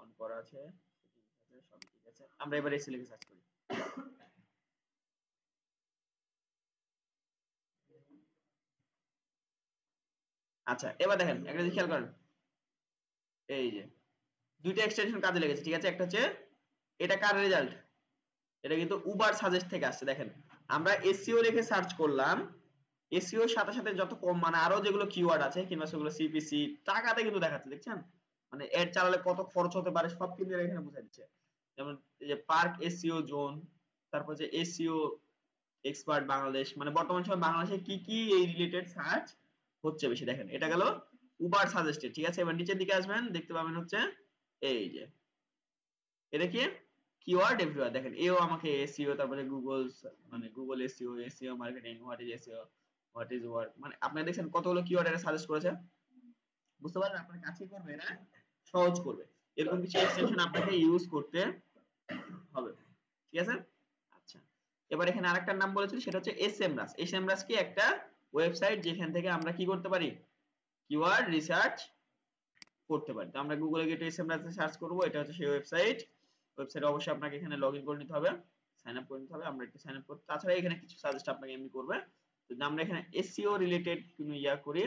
অন করা আছে, সেটিংস আছে, সব ঠিক আছে। আমরা এবার এসে লিখে সার্চ করি। আচ্ছা এবার দেখেন একটা জিনিস খেয়াল করেন, এই যে দুইটা এক্সটেনশন কাজে লেগেছে, ঠিক আছে। একটা হচ্ছে এটা কার রেজাল্ট, এটা কিন্তু উবার সাজেস্ট থেকে আসছে। দেখেন আমরা এসইও লিখে সার্চ করলাম, এসইও এর সাথে সাথে যত কম মানে আরো যেগুলো কিওয়ার্ড আছে কিংবা সেগুলো সিপিসি টাকাতে কিন্তু দেখাচ্ছে, দেখছেন, মানে এড চালালে কত খরচ হতে পারে সব কিন্তু এরা এখানে বুঝাই দিচ্ছে। যেমন এই যে পার্ক এসইও জোন, তারপর যে এসইও এক্সপার্ট বাংলাদেশ, মানে বর্তমান সময় বাংলাদেশে কি কি এই রিলেটেড সার্চ হচ্ছে বেশি, দেখেন এটা গেল উবার সাজেস্টেড, ঠিক আছে। এবার নিচের দিকে আসবেন, দেখতে পাবেন হচ্ছে এই যে এটা কি, কিওয়ার্ড এভরিওয়্যার। দেখেন এও আমাকে এসইও, তারপরে গুগল, মানে Google SEO, SEO marketing, what is SEO, what is work, মানে আপনি দেখছেন কতগুলো কিওয়ার্ড এটা সাজেস্ট করেছে, বুঝতে পারলেন। আপনার কাছে করবে না, সহজ করবে, এরকম কিছু এক্সটেনশন আপনাকে ইউজ করতে হবে, ঠিক আছে। আচ্ছা এবার এখানে আরেকটার নাম বলেছিল, সেটা হচ্ছে এসএমরাস। এসএমরাস কি, একটা ওয়েবসাইট যেখান থেকে আমরা কি করতে পারি, কিওয়ার্ড রিসার্চ করতে পারি। তো আমরা গুগলে গিয়ে এসএমরাস সার্চ করব, এটা হচ্ছে সেই ওয়েবসাইট। ওয়েবসাইটে অবশ্যই আপনাকে এখানে লগ ইন করে নিতে হবে, সাইন আপ করে নিতে হবে। আমরা একটু সাইন আপ করতে, তাছাড়া এখানে কিছু সাজেস্ট আপনাকে এমনি করবে। যদি আমরা এখানে এসইও রিলেটেড কোনো ইয়া করি,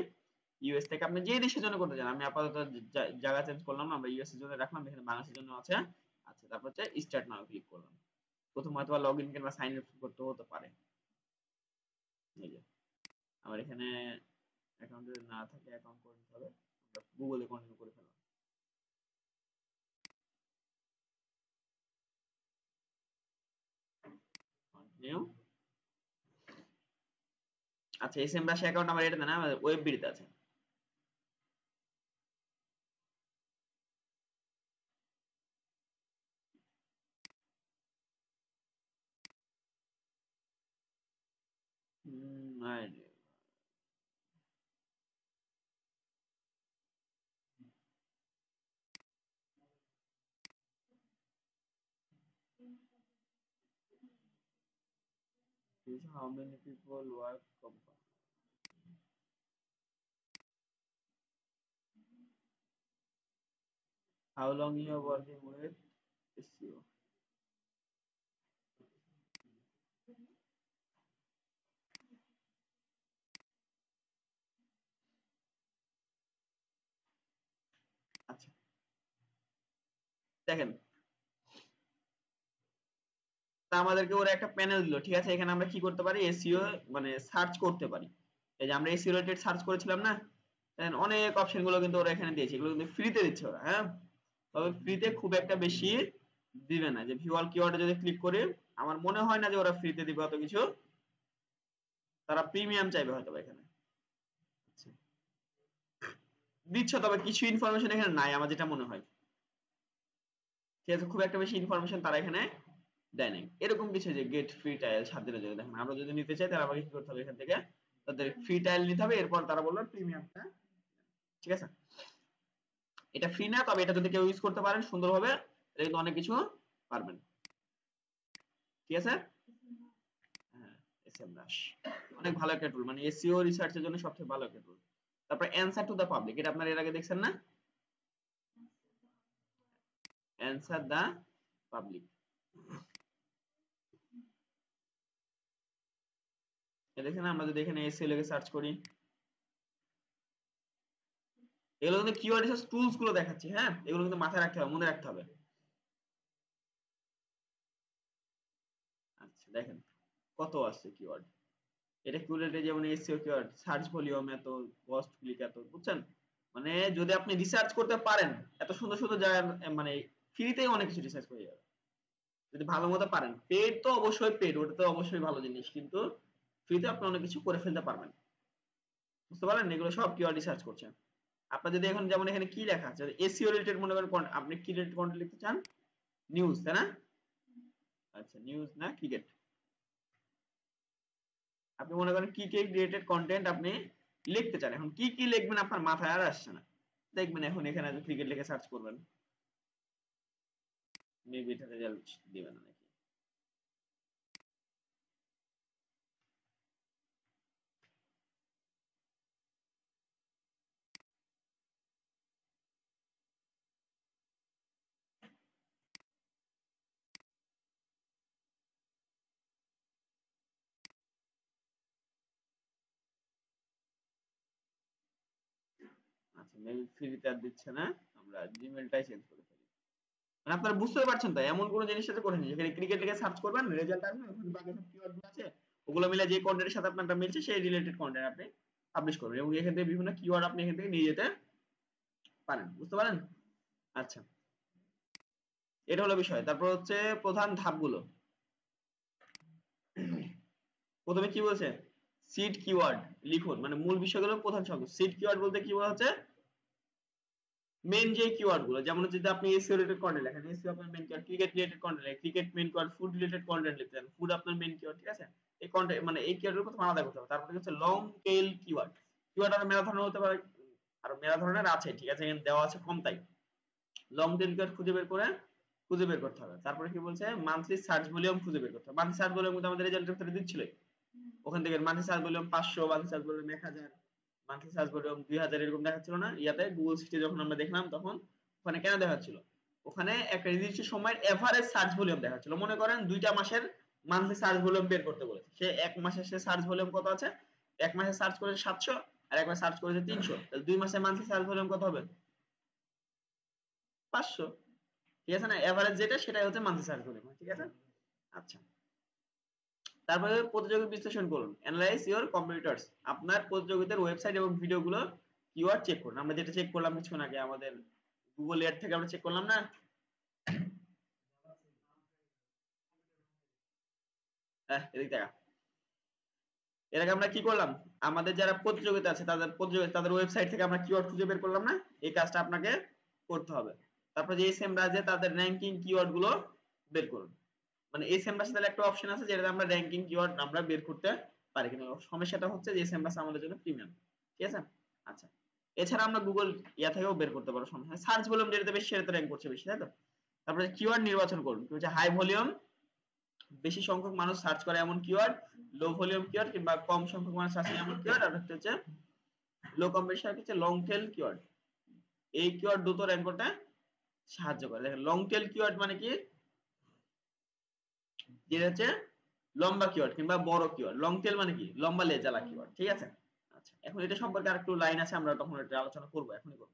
ইউএস থেকে আপনি যে দেশের জন্য করতে চান, আমি আপাতত জায়গা চেঞ্জ করলাম না, আমরা ইউএস এর জন্য রাখলাম, এখানে বাংলাদেশের জন্য আছে। আচ্ছা তারপর হচ্ছে স্টার্ট নাও ক্লিক করলাম, প্রথম হয়তো লগ ইন কিংবা সাইন আপ করতে হতে পারে। এই যে আমার এখানে অ্যাকাউন্ট যদি না থাকে অ্যাকাউন্ট করে নিতে হবে, আমরা গুগলে কন্টিনিউ করে ফেললাম, কন্টিনিউ। আচ্ছা এসএম রাশি অ্যাকাউন্ট আমার এটা না, ওয়েব বিডিতে আছে। How many people work company? How long you are working with SEO? আচ্ছা দেখেন, তা আমাদেরকে ওরা একটা প্যানেল দিল, ঠিক আছে, এখানে আমরা কি করতে পারি, এসইও মানে সার্চ করতে পারি। এই যে আমরা এসইও রিলেটেড সার্চ করেছিলাম না, দেখেন অনেক অপশন গুলো কিন্তু ওরা এখানে দিয়েছে, এগুলো কিন্তু ফ্রিতে দিচ্ছে ওরা, হ্যাঁ, তবে ফ্রিতে খুব একটা বেশি দিবে না। যে ভিউ অল কিওয়ার্ডে যদি ক্লিক করি, আমার মনে হয় না যে ওরা ফ্রিতে দিবে অত কিছু, তারা প্রিমিয়াম চাইবে হয়তো এখানে। আচ্ছা, দিচ্ছে, তবে কিছু ইনফরমেশন এখানে নাই আমার যেটা মনে হয়, ঠিক আছে, খুব একটা বেশি ইনফরমেশন তারা এখানে দেয় নাই। এরকম কিছু যে গেট ফ্রি ট্রায়াল 7 দিনের জন্য, দেখেন আমরা যদি নিতে চাই তাহলে আমাকে কি করতে হবে, এখান থেকে তাদের ফ্রি ট্রায়াল নিতে হবে, এরপর তারা বললো প্রিমিয়ামটা, ঠিক আছে। এটা ফ্রি না, তবে এটা যদি কেউ ইউজ করতে পারেন সুন্দরভাবে, এটা কিন্তু অনেক কিছু পারবেন, ঠিক আছে। হ্যাঁ, এসএমরাশ অনেক ভালো একটা টুল, মানে এসইও রিসার্চের জন্য সবচেয়ে ভালো একটা টুল। তারপর অ্যানসার টু দা পাবলিক, এটা আপনারা এর আগে দেখছেন না, অ্যানসার দা পাবলিক, দেখেন আমরা যদি এখানে এসইও লিখে সার্চ করি, এগুলো কিন্তু কিওয়ার্ড রিসার্চ টুলস গুলো দেখাচ্ছি, হ্যাঁ, এগুলো কিন্তু মাথায় রাখতে হবে, মনে রাখতে হবে। আচ্ছা দেখেন কত আছে কিওয়ার্ড, এটা কিউরেটে, যেমন এসইও কিওয়ার্ড, সার্চ ভলিউম এত, কস্ট ক্লিক এত, বুঝছেন, মানে যদি আপনি রিসার্চ করতে পারেন এত সুন্দর সুন্দর জায়গা, মানে ফ্রিতেই অনেক কিছু রিসার্চ করে যাবে যদি ভালো মতো পারেন। পেড তো অবশ্যই পেড, ওটা তো অবশ্যই ভালো জিনিস, কিন্তু ফ্রিতে আপনি অনেক কিছু করে ফেলতে পারবেন, বুঝতে পারলেন, এগুলো সব কিওয়ার্ড রিসার্চ করছেন। আপনার যদি এখন যেমন এখানে কি লেখা আছে, এসইও রিলেটেড মনে করেন আপনি কি রিলেটেড কন্টেন্ট লিখতে চান, নিউজ, তাই না, আচ্ছা নিউজ না ক্রিকেট, আপনি মনে করেন কি কি রিলেটেড কন্টেন্ট আপনি লিখতে চান, এখন কি কি লিখবেন আপনার মাথায় আর আসছে না, দেখবেন এখন এখানে ক্রিকেট লিখে সার্চ করবেন, মেবি এটা রেজাল্ট দিবে না নাকি। আচ্ছা মেবি ফ্রিতে আর দিচ্ছে না, আমরা জিমেলটাই চেঞ্জ করে ফেলি। মানে আপনারা বুঝতে পারছেন তো, এমন কোন জিনিস সাথে করেনি, যেখানে ক্রিকেট লিখে সার্চ করবেন রেজাল্ট আসবে, ওখানে বাকি সব কিওয়ার্ড গুলো আছে, ওগুলো মিলে যে কন্টেন্টের সাথে আপনারটা মিলছে সেই রিলেটেড কন্টেন্ট আপনি পাবলিশ করবেন, এবং এখান থেকে বিভিন্ন কিওয়ার্ড আপনি এখান থেকে নিয়ে যেতে পারেন, বুঝতে পারেন। আচ্ছা, এটা হলো বিষয়। তারপর হচ্ছে প্রধান ধাপগুলো, প্রথমে কি বলছে, সিড কিওয়ার্ড লিখুন, মানে মূল বিষয়গুলো প্রধান শব্দ। সিড কিওয়ার্ড বলতে কি বলা হচ্ছে, মেন যে কিওয়ার্ড গুলো, যেমন যদি আপনি এসইও রিলেটেড কন্টেন্ট লেখেন, এসইও আপনার main keyword, cricket related content লেখেন, cricket main keyword, food related content লিখতেন, ফুড আপনার মেন কিওয়ার্ড, ঠিক আছে। এই কন্টেন্ট মানে এই কিওয়ার্ড গুলো প্রথমে আলাদা করতে হবে। তারপরে হচ্ছে লং টেইল কিওয়ার্ড, কিওয়ার্ড আরো মেলা ধরনের হতে পারে, আর মেলা ধরনের আছে, ঠিক আছে, এখানে দেওয়া আছে কম তাই। লং টেইল কিওয়ার্ড খুঁজে বের করতে হবে। তারপরে কি বলছে, মান্থলি সার্চ ভলিউম খুঁজে বের করতে হবে। মান্থলি সার্চ ভলিউম কিন্তু আমাদের রেজাল্টের ভিতরে দিচ্ছিল, ওখান থেকে monthly search volume 500, monthly search volume 1000, monthly search volume 2000 এরকম দেখাচ্ছিল না ইয়াতে, গুগল সিটি যখন আমরা দেখলাম তখন ওখানে কেন দেখাচ্ছিল, ওখানে একটা নির্দিষ্ট সময়ের এভারেজ সার্চ ভলিউম দেখাচ্ছিল। মনে করেন 2টা মাসের মান্থলি সার্চ ভলিউম বের করতে বলেছে, সে এক মাসে সে সার্চ ভলিউম কত আছে, এক মাসে সার্চ করেছে 700, আর এক মাসে সার্চ করেছে 300, তাহলে 2 মাসে মান্থলি সার্চ ভলিউম কত হবে, 500, ঠিক আছে না, এভারেজ যেটা সেটাই হচ্ছে মান্থলি সার্চ ভলিউম, ঠিক আছে। আচ্ছা, তারপরে প্রতিযোগী বিশ্লেষণ করুন, অ্যানালাইজ ইওর কম্পিটিটরস, আপনার প্রতিযোগিতার ওয়েবসাইট এবং ভিডিওগুলো কিওয়ার্ড চেক করুন। আমরা যেটা চেক করলাম কিছুক্ষণ আগে, আমাদের গুগল এড থেকে আমরা চেক করলাম না, এদিক দেখা, এর আগে আমরা কি করলাম, আমাদের যারা প্রতিযোগিতা আছে তাদের ওয়েবসাইট থেকে আমরা কিওয়ার্ড খুঁজে বের করলাম না, এই কাজটা আপনাকে করতে হবে। তারপরে যে এসএম রাজে তাদের র্যাঙ্কিং কিওয়ার্ড গুলো বের করুন, মানে এসএম রাজে তাহলে একটা অপশন আছে যেটাতে আমরা র্যাঙ্কিং কিওয়ার্ড আমরা বের করতে পারে, কিন্তু সমস্যাটা হচ্ছে যে এসএমএস আমাদের জন্য প্রিমিয়াম। ঠিক আছে। আচ্ছা, এছাড়া আমরা গুগল ইয়া থেকেও বের করতে পারো, সমস্যা সার্চ ভলিউম যেটাতে বেশি সেটাতে র্যাঙ্ক করছে বেশি, তাই তো। তারপরে কিওয়ার্ড নির্বাচন করুন, কি হচ্ছে হাই ভলিউম বেশি সংখ্যক মানুষ সার্চ করে এমন কিওয়ার্ড, লো ভলিউম কিওয়ার্ড কিংবা কম সংখ্যক মানুষ সার্চ করে এমন কিওয়ার্ড, আর হচ্ছে লো কম্পিটিশন হচ্ছে লং টেল কিওয়ার্ড। এই কিওয়ার্ড দ্রুত র্যাঙ্ক করতে সাহায্য করে। দেখেন লং টেল কিওয়ার্ড মানে কি, যেটা হচ্ছে লম্বা কিওয়ার্ড কিংবা বড় কিওয়ার্ড। লং টেল মানে কি, লম্বা লেজালা কিওয়ার্ড। ঠিক আছে। আচ্ছা, এখন এটা সম্পর্কে আরেকটু লাইন আছে, আমরা তখন এটা আলোচনা করব, এখনই করব।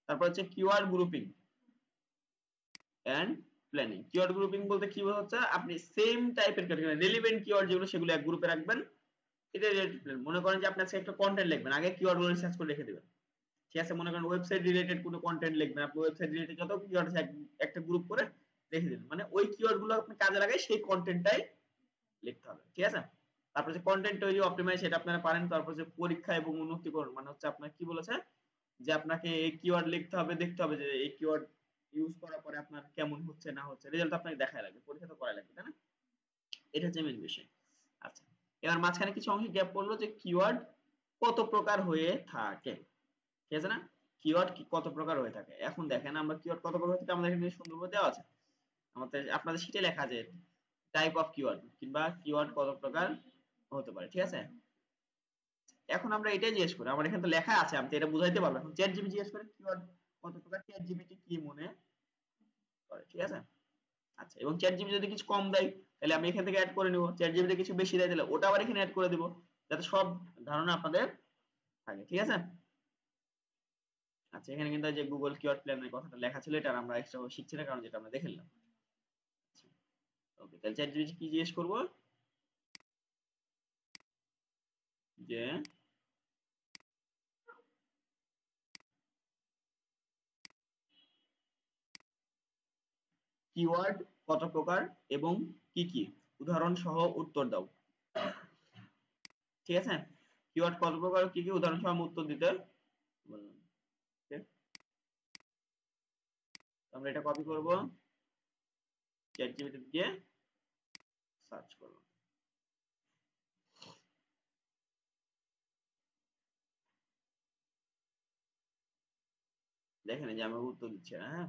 তারপর হচ্ছে keyword grouping and planning. Keyword grouping বলতে কি বোঝাচ্ছে, আপনি সেম টাইপের কিওয়ার্ড, রিলেভেন্ট কিওয়ার্ড যেগুলো সেগুলো এক গ্রুপে রাখবেন। এটা রিলেটেড প্ল্যান। মনে করেন যে আপনি আজকে একটা কন্টেন্ট লিখবেন, আগে কিওয়ার্ড গুলো রিসার্চ করে রেখে দিবেন। ঠিক আছে। মনে করেন ওয়েবসাইট রিলেটেড কোনো কন্টেন্ট লিখবেন, আপনি ওয়েবসাইট রিলেটেড যত কিওয়ার্ড আছে একটা গ্রুপ করে রেখে দিবেন, মানে ওই কিওয়ার্ড গুলো আপনি কাজে লাগাই সেই কন্টেন্টটাই লিখতে হবে। ঠিক আছে। তারপর যে কন্টেন্ট তৈরি অপটিমাইজ, সেটা আপনারা পারেন। তারপর যে পরীক্ষা এবং উন্নতিকরণ, মানে হচ্ছে আপনার কি বলেছে যে আপনাকে এই কিওয়ার্ড লিখতে হবে, দেখতে হবে যে এই কিওয়ার্ড ইউজ করার পরে আপনার কেমন হচ্ছে না হচ্ছে, রেজাল্ট আপনাকে দেখায় লাগবে, পরীক্ষা তো করা লাগবে, তাই না। এটা হচ্ছে মেইন বিষয়। আচ্ছা, এবার মাঝখানে কিছু অংশ গ্যাপ পড়লো যে কিওয়ার্ড কত প্রকার হয়ে থাকে। ঠিক আছে না, কিওয়ার্ড কত প্রকার হয়ে থাকে। এখন দেখেন আমরা কিওয়ার্ড কত প্রকার হয়ে থাকে আমাদের এখানে সুন্দরভাবে দেওয়া আছে, আমাদের আপনাদের শীটে লেখা আছে টাইপ অফ কিওয়ার্ড কিংবা কিওয়ার্ড কত প্রকার হতে পারে। ঠিক আছে। এখন আমরা এটাই জিজ্ঞেস করি, আমার এখানে তো লেখা আছে, আমি তো এটা বুঝাইতে পারবো। এখন চ্যাট জিপিটি জিজ্ঞেস করে কিওয়ার্ড কত প্রকার, চ্যাট জিপিটি কি মনে করে। ঠিক আছে। আচ্ছা, এবং চ্যাট জিপিটি যদি কিছু কম দেয় তাহলে আমি এখান থেকে অ্যাড করে নিব, চ্যাট জিপিটি কিছু বেশি দেয় তাহলে ওটা আবার এখানে অ্যাড করে দিব, যাতে সব ধারণা আপনাদের থাকে। ঠিক আছে। আচ্ছা, এখানে কিন্তু যে গুগল কিওয়ার্ড প্ল্যানের কথাটা লেখা ছিল, এটা আমরা এক্সট্রা শিখছি না, কারণ যেটা আমরা দেখে নিলাম। ওকে, তাহলে চ্যাট জিপিটি কি জিজ্ঞেস করব যে কিওয়ার্ড কত প্রকার এবং কি কি, উদাহরণ সহ উত্তর দাও। ঠিক আছে। কিওয়ার্ড কত প্রকার কি কি উদাহরণ সহ উত্তর দিতে বললাম। Okay? আমরা এটা কপি করব, চ্যাট জিপিটি দিয়ে সার্চ করব। দেখেন যে আমি উত্তর দিচ্ছি না। হ্যাঁ,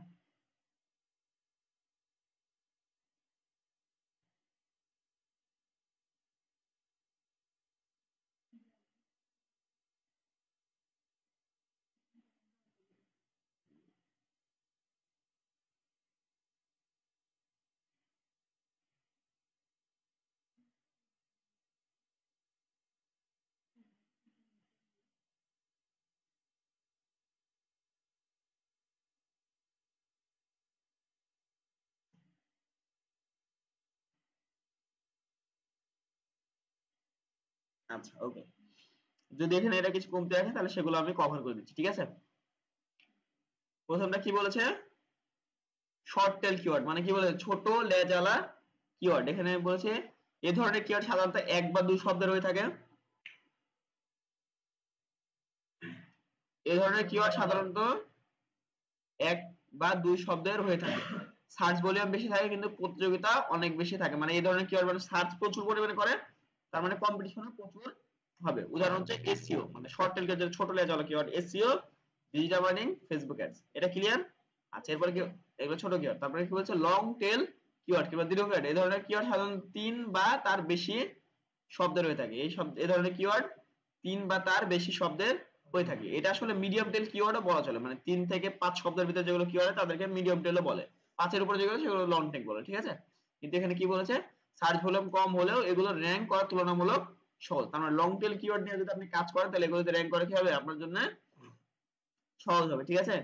আচ্ছা ওকে। যদি এখানে এটা কিছু কমতে আসে তাহলে সেগুলো আমি কভার করে দিচ্ছি। ঠিক আছে। প্রথমটা কি বলেছে, শর্ট টেল কিওয়ার্ড মানে কি বলেছে, ছোট লেজালা কিওয়ার্ড। এখানে বলেছে এই ধরনের কিওয়ার্ড সাধারণত এক বা দুই শব্দের হয়ে থাকে। এই ধরনের কিওয়ার্ড সাধারণত এক বা দুই শব্দের হয়ে থাকে। সার্চ ভলিউম বেশি থাকে কিন্তু প্রতিযোগিতা অনেক বেশি থাকে। মানে এই ধরনের কিওয়ার্ড মানে সার্চ প্রচুর পরিমাণে করে, তার মানে কম্পিটিশনও প্রচুর হবে। উদাহরণ হচ্ছে এসইও, মানে শর্ট টেল কিওয়ার্ড, ছোট লেজওয়ালা keyword, SEO, digital marketing, Facebook ads. এটা ক্লিয়ার? আচ্ছা, এরপরে কি, এগুলো ছোট কিওয়ার্ড। তারপরে কি বলছে, লং টেল কিওয়ার্ড কিংবা দীর্ঘ কিওয়ার্ড। এই ধরনের কিওয়ার্ড সাধারণত 3 বা তার বেশি শব্দের হয়ে থাকে। এই ধরনের কিওয়ার্ড 3 বা তার বেশি শব্দের হয়ে থাকে। এটা আসলে মিডিয়াম টেল কিওয়ার্ডও বলা চলে, মানে 3 থেকে 5 শব্দের ভিতরে যেগুলো কিওয়ার্ড তাদেরকে মিডিয়াম টেলও বলে, 5 এর উপরে যেগুলো সেগুলো লং টেল বলে। ঠিক আছে। কিন্তু এখানে কি বলেছে, সার্চ ভলিউম কম হলেও এগুলো র‍্যাঙ্ক করা তুলনামূলক সহজ। তার মানে লং টেল কিওয়ার্ড নিয়ে যদি আপনি কাজ করেন তাহলে এগুলোতে র‍্যাঙ্ক করা কি হবে আপনার জন্য সহজ হবে। ঠিক আছে।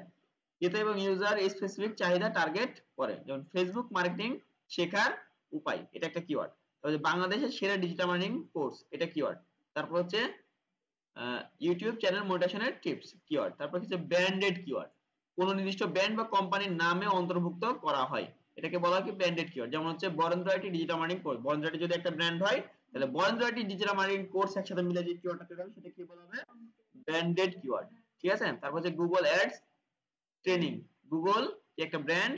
এতে এবং ইউজার স্পেসিফিক চাহিদা টার্গেট করে, যেমন ফেসবুক মার্কেটিং শেখার উপায়, এটা একটা কিওয়ার্ড। তারপরে বাংলাদেশের সেরা ডিজিটাল মার্কেটিং কোর্স, এটা কিওয়ার্ড। তারপর হচ্ছে ইউটিউব চ্যানেল মোনেটাইজেশনের টিপস, কিওয়ার্ড। তারপর হচ্ছে ব্র্যান্ডেড কিওয়ার্ড, কোন নির্দিষ্ট ব্র্যান্ড বা কোম্পানির নামে অন্তর্ভুক্ত করা হয়, এটাকে বলা হয় কি ব্র্যান্ডেড কিওয়ার্ড। যেমন হচ্ছে Barendra IT digital marketing course, Barendra IT যদি একটা ব্র্যান্ড হয় তাহলে Barendra IT digital marketing course একসাথে মিলে যে কিওয়ার্ডটা তৈরি হবে সেটা কি বলা হবে, ব্র্যান্ডেড কিওয়ার্ড। ঠিক আছে। তারপর হচ্ছে গুগল অ্যাডস ট্রেনিং, গুগল কি একটা ব্র্যান্ড,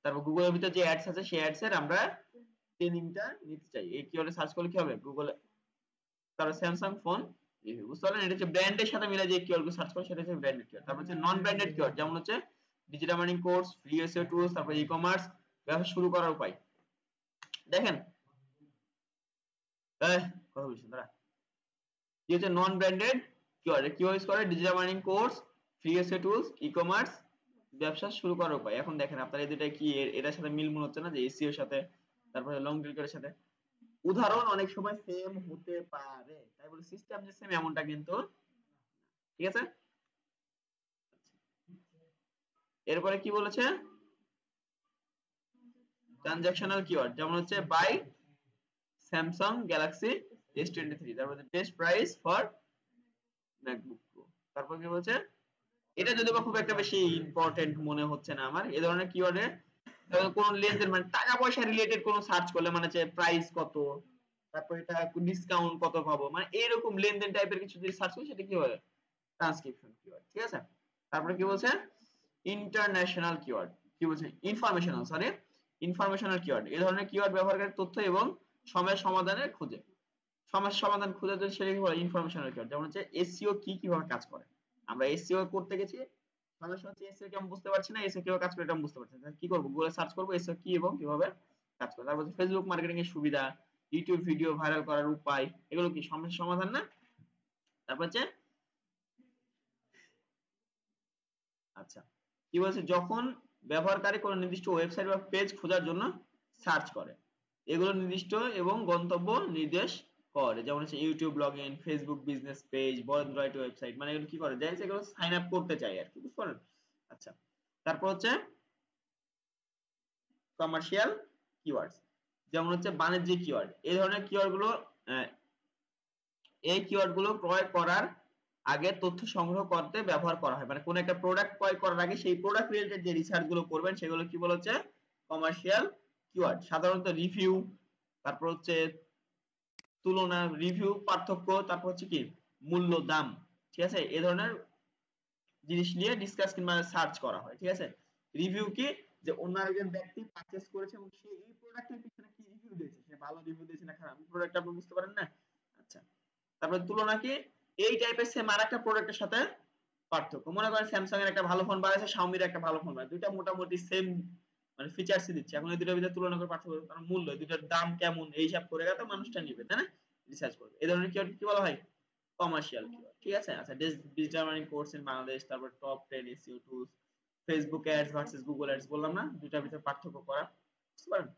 তারপর গুগলের ভিতর যে অ্যাডস আছে সেই অ্যাডস এর আমরা ট্রেনিংটা নিতে চাই, এই কিওয়ার্ডে সার্চ করলে কি হবে, গুগল তারপর স্যামসাং ফোন রিভিউ, বুঝতে পারলেন? এটা হচ্ছে ব্র্যান্ডের সাথে মিলে যে কিওয়ার্ড গুলো সার্চ করে সেটা হচ্ছে ব্র্যান্ডেড কিওয়ার্ড। তারপর হচ্ছে নন ব্র্যান্ডেড কিওয়ার্ড, যেমন হচ্ছে digital marketing course, free SEO tools, তারপর ই কমার্স, ব্যবসা শুরু করার উপায়। দেখেন কথা বলছি দাঁড়া, কি হচ্ছে নন ব্র্যান্ডেড কিওয়ার্ড, কি ইউজ করে digital marketing course, free SEO tools, e commerce, ব্যবসা শুরু করার উপায়। এখন দেখেন আপনার এই দুটাই কি এটার সাথে মিল মনে হচ্ছে না, যে এসইও এর সাথে তারপরে লং টেল সাথে উদাহরণ অনেক সময় সেম হতে পারে, তাই বলে সিস্টেম যে সেম এমনটা কিন্তু, ঠিক আছে। এরপরে কি বলেছে, ট্রানজাকশনাল কিওয়ার্ড, যেমন হচ্ছে বাই স্যামসাং গ্যালাক্সি S23, তারপর best price for MacBook pro. তারপর কি বলছে, এটা যদি বা খুব একটা বেশি ইম্পর্টেন্ট মনে হচ্ছে না আমার, এই ধরনের কিওয়ার্ডে কোন লেনদেন মানে টাকা পয়সা রিলেটেড কোন সার্চ করলে, মানে যে প্রাইস কত, তারপর এটা ডিসকাউন্ট কত পাবো, মানে এরকম লেনদেন টাইপের কিছু যদি সার্চ করি সেটা কি হয়, ট্রান্সক্রিপশন কিওয়ার্ড, ঠিক আছে। তারপরে কি বলছে, ইন্টারন্যাশনাল কিওয়ার্ড, কি বলছে ইনফরমেশনাল, সরি ইনফরমেশনাল কিওয়ার্ড, এই ধরনের কিওয়ার্ড ব্যবহারকারীর তথ্য এবং সময়ের সমাধানের খুঁজে, সমস্যা সমাধান খুঁজে যদি সেটা কি বলে ইনফরমেশনাল কিওয়ার্ড। যেমন হচ্ছে এসইও কি কিভাবে কাজ করে, আমরা এসইও করতে গেছি, সমস্যা হচ্ছে এসইও কি আমি বুঝতে পারছি না, এসইও কিভাবে কাজ করে এটা আমি বুঝতে পারছি না, কি করব, গুগলে সার্চ করব এসইও কি এবং কিভাবে কাজ করে। তারপর ফেসবুক মার্কেটিং এর সুবিধা, ইউটিউব ভিডিও ভাইরাল করার উপায়, এগুলো কি সমস্যা সমাধান না। তারপর হচ্ছে আচ্ছা কি বলছে, যখন ব্যবহারকারী কোনো নির্দিষ্ট ওয়েবসাইট বা পেজ খোঁজার জন্য সার্চ করে, এগুলো নির্দিষ্ট এবং গন্তব্য নির্দেশ করে, যেমন হচ্ছে YouTube login, Facebook business page, বরাদ্দ ওয়েবসাইট, মানে এগুলো কি করে যায়, এগুলো সাইন আপ করতে চাই আর কি, বুঝতে পারলেন। আচ্ছা তারপর হচ্ছে কমার্শিয়াল কিওয়ার্ডস, যেমন হচ্ছে বাণিজ্যিক কিওয়ার্ড, এই ধরনের কিওয়ার্ড গুলো এই কিওয়ার্ড গুলো ক্রয় করার আগে তথ্য সংগ্রহ করতে ব্যবহার করা হয়, মানে কোন একটা প্রোডাক্ট ক্রয় করার আগে সেই প্রোডাক্ট রিলেটেড যে রিসার্চ গুলো করবেন সেগুলো কি বলা হচ্ছে কমার্শিয়াল কিওয়ার্ড। সাধারণত রিভিউ, তারপর হচ্ছে তুলনা, রিভিউ পার্থক্য, তারপর হচ্ছে কি মূল্য দাম, ঠিক আছে, এই ধরনের জিনিস নিয়ে ডিসকাস কিংবা সার্চ করা হয়, ঠিক আছে। রিভিউ কি, যে অন্য একজন ব্যক্তি পারচেজ করেছে এবং সে এই প্রোডাক্টের পিছনে কি রিভিউ দিয়েছে, সে ভালো রিভিউ দিয়েছে না খারাপ, প্রোডাক্ট আপনি বুঝতে পারেন না। আচ্ছা তারপর তুলনা কি, এই টাইপের সেম আরেকটা প্রোডাক্টের সাথে পার্থক্য, মনে করেন স্যামসাং এর একটা ভালো ফোন বার আছে, শাওমির একটা ভালো ফোন বার, দুইটা মোটামুটি সেম মানে ফিচারসই দিচ্ছে, এখন এই দুটোর ভিতরে তুলনা করে পার্থক্য, কারণ মূল্য দুইটার দাম কেমন এই হিসাব করে গেলে মানুষটা নিবে, তাই না, রিসার্চ করবে, এই ধরনের কিওয়ার্ড কি বলা হয় কমার্শিয়াল কিওয়ার্ড, ঠিক আছে। আচ্ছা digital marketing course in Bangladesh, তারপর top 10 SEO tools, Facebook ads versus Google ads, বললাম না দুইটার ভিতরে পার্থক্য করা, বুঝতে পারেন।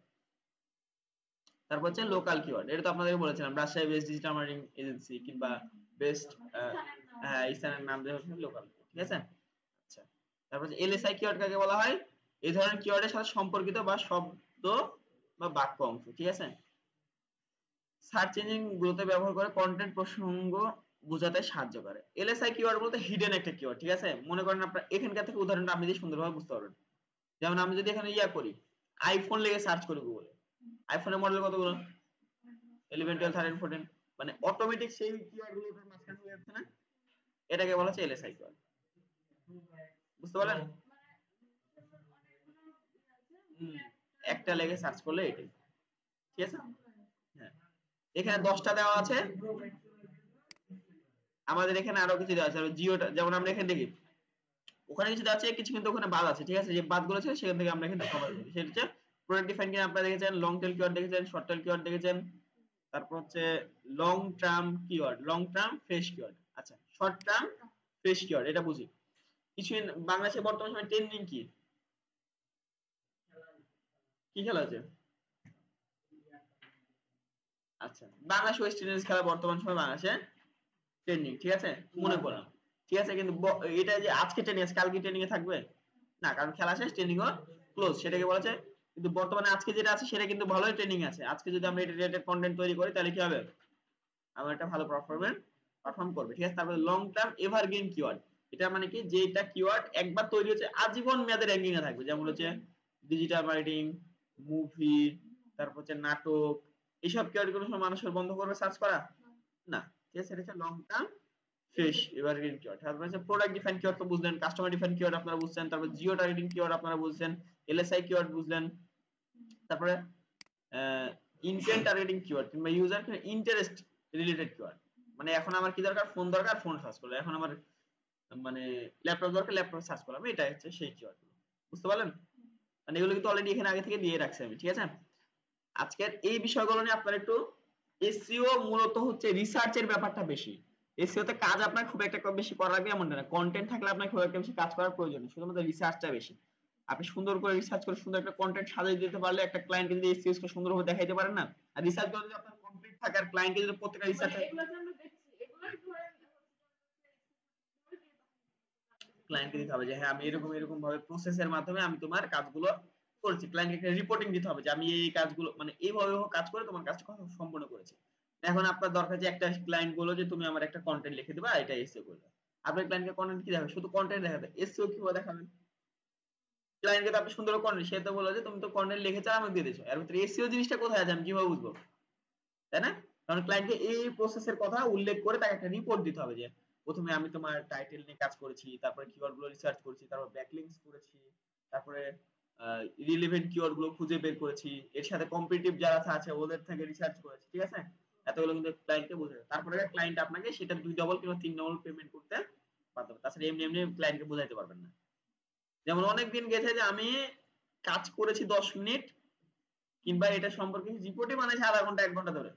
তারপর হচ্ছে লোকাল কিওয়ার্ড, এটা তো আপনাদের বলেছিলাম Rajshahi best digital marketing agency কিংবা বেস্ট স্থানের নাম দেওয়া হচ্ছে লোকাল, ঠিক আছে। আচ্ছা তারপর হচ্ছে এলএসআই কিওয়ার্ড কাকে বলা হয়, এই ধরনের কিওয়ার্ডের সাথে সম্পর্কিত বা শব্দ বা বাক্য অংশ, ঠিক আছে। সার্চ ইঞ্জিন গুলোতে ব্যবহার করে কন্টেন্ট প্রসঙ্গ বোঝাতে সাহায্য করে। এলএসআই কিওয়ার্ড বলতে হিডেন একটা কিওয়ার্ড, ঠিক আছে। মনে করেন আপনার এখানকার থেকে উদাহরণটা আপনি যদি সুন্দরভাবে বুঝতে পারবেন, যেমন আমি যদি এখানে করি আইফোন লিখে সার্চ করি গুগলে, আইফোনের মডেল কতগুলো 11 12 13 14, মানে অটোমেটিক সেই কিওয়ার্ড গুলো এটার মাঝখানে হয়ে যাচ্ছে না, এটাকে বলা হচ্ছে এলএসআই কিওয়ার্ড, বুঝতে পারলেন। হুম, একটা লেগে সার্চ করলে এটাই, ঠিক আছে। হ্যাঁ এখানে 10টা দেওয়া আছে, আমাদের এখানে আরো কিছু দেওয়া আছে, জিওটা যেমন আমরা এখানে দেখি ওখানে কিছু দেওয়া আছে, কিছু কিন্তু ওখানে বাদ আছে, ঠিক আছে, যে বাদগুলো আছে সেখান থেকে আমরা এখানে কভার করি, সেটা হচ্ছে প্রোডাক্ট ডিফাইন কিনা আপনারা দেখেছেন, লং টেল কিওয়ার্ড দেখেছেন, শর্ট টেল কিওয়ার্ড দেখেছেন, তারপর হচ্ছে long term keyword, long term fresh keyword. আচ্ছা শর্ট টার্ম ফ্রেশ কিওয়ার্ড এটা বুঝি, কিছু বাংলাদেশে বর্তমান সময় ট্রেন্ডিং কি, কি খেলা আছে, আচ্ছা বাংলাদেশ ওয়েস্ট ইন্ডিজ খেলা বর্তমান সময় বাংলাদেশে ট্রেন্ডিং, ঠিক আছে, মনে করলাম, ঠিক আছে, কিন্তু এটা যে আজকে ট্রেনিং আছে কালকে ট্রেনিং এ থাকবে না, কারণ খেলা শেষ ট্রেনিং ও ক্লোজ, সেটাকে বলা যায়। কিন্তু বর্তমানে আজকে যেটা আছে সেটা কিন্তু ভালোই ট্রেনিং আছে, আজকে যদি আমরা এটা রিলেটেড কন্টেন্ট তৈরি করি তাহলে কি হবে, আমার একটা ভালো পারফর্ম করবে, ঠিক আছে। তারপরে লং টার্ম এভারগ্রিন কিওয়ার্ড, এটা মানে কি যেটা কিওয়ার্ড একবার তৈরি হচ্ছে আজীবন মেয়াদে র্যাঙ্কিং এ থাকবে, যেমন হচ্ছে ডিজিটাল মার্কেটিং, মুভি, তারপর হচ্ছে নাটক, এইসব কিওয়ার্ড গুলো সব মানুষের বন্ধ করবে সার্চ করা না, ঠিক আছে, এটা হচ্ছে long term fresh evergreen keyword. তারপর হচ্ছে প্রোডাক্ট ডিফাইন কিওয়ার্ড তো বুঝলেন, কাস্টমার ডিফাইন কিওয়ার্ড আপনারা বুঝছেন, তারপর জিও টার্গেটিং কিওয়ার্ড আপনারা বুঝছেন, এলএসআই কিওয়ার্ড বুঝলেন, তারপরে ইন্টেন্ট টার্গেটিং কিওয়ার্ড কিংবা ইউজার ইন্টারেস্ট রিলেটেড কিওয়ার্ড, মানে এখন আমার কি দরকার, ফোন দরকার, ফোন সার্চ করলাম। এখন আমার মানে ল্যাপটপ দরকার, ল্যাপটপ সার্চ করলাম। এটা হচ্ছে সেই কিওয়ার্ড গুলো, বুঝতে পারলেন? মানে এগুলো কিন্তু অলরেডি এখানে আগে থেকে দিয়ে রাখছি আমি, ঠিক আছে? আজকের এই বিষয়গুলো নিয়ে আপনার একটু, এসইও মূলত হচ্ছে রিসার্চের ব্যাপারটা বেশি। এসইও তে কাজ আপনার খুব একটা বেশি করা লাগবে এমন না, কন্টেন্ট থাকলে আপনার খুব একটা বেশি কাজ করার প্রয়োজন নেই, শুধুমাত্র রিসার্চটা বেশি। আপনি সুন্দর করে রিসার্চ করে সুন্দর একটা কন্টেন্ট সাজিয়ে দিতে পারলে একটা ক্লায়েন্টকে যদি এসইও কে সুন্দরভাবে দেখাইতে পারেন না, আর রিসার্চ গুলো যদি আপনার কমপ্লিট থাকে আর ক্লায়েন্টকে যদি প্রত্যেকটা রিসার্চ ক্লায়েন্টকে দিতে হবে যে হ্যাঁ আমি এরকম এরকম ভাবে প্রসেসের মাধ্যমে আমি তোমার কাজগুলো করেছি, ক্লায়েন্টকে একটা রিপোর্টিং দিতে হবে যে আমি এই কাজগুলো মানে এইভাবে কাজ করে তোমার কাজটা সম্পূর্ণ করেছি। এখন আপনার দরকার যে একটা ক্লায়েন্ট বলো যে তুমি আমার একটা কন্টেন্ট লিখে দিবা, এটা এসইও করবে। আপনার ক্লায়েন্টকে কন্টেন্ট কি দেখাবে, শুধু কন্টেন্ট দেখাবে, এসইও কিভাবে দেখাবেন? ক্লায়েন্টকে তো আপনি সুন্দর কন্টেন্ট, সে তো বললো যে তুমি তো কন্টেন্ট লিখেছো আমাকে দিয়ে দিয়েছো, এর ভিতরে এসইও জিনিসটা কোথায় আছে আমি কিভাবে বুঝবো, তাই না? কারণ ক্লায়েন্টকে এই প্রসেসের কথা উল্লেখ করে তাকে একটা রিপোর্ট দিতে হবে যে প্রথমে আমি তোমার টাইটেল নিয়ে কাজ করেছি, তারপরে কিওয়ার্ড গুলো রিসার্চ করেছি, তারপর ব্যাকলিংকস করেছি, তারপরে রিলেভেন্ট কিওয়ার্ড গুলো খুঁজে বের করেছি, এর সাথে কম্পিটিটিভ যারা আছে ওদের থেকে রিসার্চ করেছি, ঠিক আছে? এতগুলো কিন্তু ক্লায়েন্টকে বোঝাতে, তারপরে ক্লায়েন্ট আপনাকে সেটা 2 ডবল কিংবা 3 ডবল পেমেন্ট করতে বাধ্য হবে, তাছাড়া এমনি এমনি ক্লায়েন্টকে বোঝাইতে পারবেন না। যেমন অনেকদিন গেছে যে আমি কাজ করেছি 10 মিনিট, কিংবা এটা সম্পর্কে রিপোর্টই বানাইছি আধা ঘন্টা 1 ঘন্টা ধরে,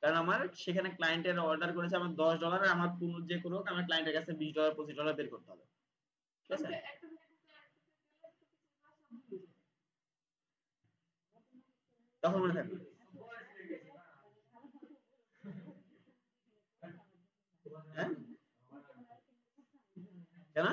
কারণ আমার সেখানে ক্লায়েন্টের অর্ডার করেছে আমার $10, আর আমার কোনো যে কোনো আমার ক্লায়েন্টের কাছে $20 $25 বের করতে হবে, ঠিক আছে? তখন মনে থাকবে। হ্যাঁ, কেন?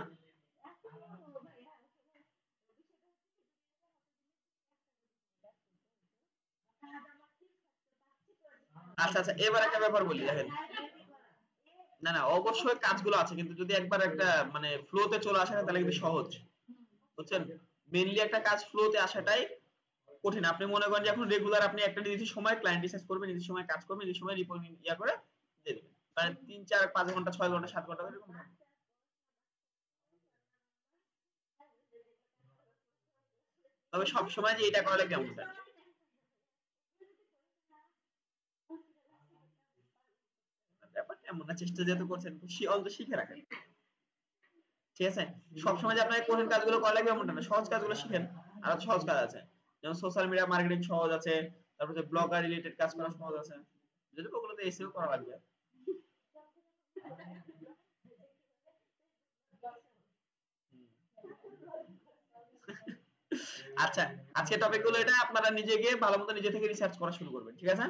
আচ্ছা আচ্ছা, এবার একটা ব্যাপার বলি দেখেন, না না অবশ্যই কাজগুলো আছে, কিন্তু যদি একবার একটা মানে ফ্লোতে চলে আসে না তাহলে কিন্তু সহজ, বুঝছেন? মেইনলি একটা কাজ ফ্লোতে আসাটাই কঠিন। আপনি মনে করেন যে এখন রেগুলার আপনি একটা নির্দিষ্ট সময় ক্লায়েন্ট রিসার্চ করবেন, নির্দিষ্ট সময় কাজ করবেন, নির্দিষ্ট সময় রিপোর্ট ইয়া করে দিয়ে দেবেন, মানে 3 4 5 ঘন্টা 6 ঘন্টা 7 ঘন্টা এরকম হবে। তবে সব সময় যে এটা করা কেমন স্যার, ব্যাপারটা এমন না, চেষ্টা যেহেতু করছেন অন্তত শিখে রাখেন, ঠিক আছে? সবসময় যে আপনাকে কঠিন কাজগুলো করা লাগবে এমনটা না, সহজ কাজগুলো শিখেন। আর সহজ কাজ আছে, যেমন সোশ্যাল মিডিয়া মার্কেটিং সহজ আছে, তারপর যে ব্লগার রিলেটেড কাজ করা সহজ আছে, যদি ওগুলোতে এসেও করা লাগবে। আচ্ছা, আজকে টপিক গুলো এটা, আপনারা নিজে গিয়ে ভালো মতো নিজে থেকে রিসার্চ করা শুরু করবেন, ঠিক আছে?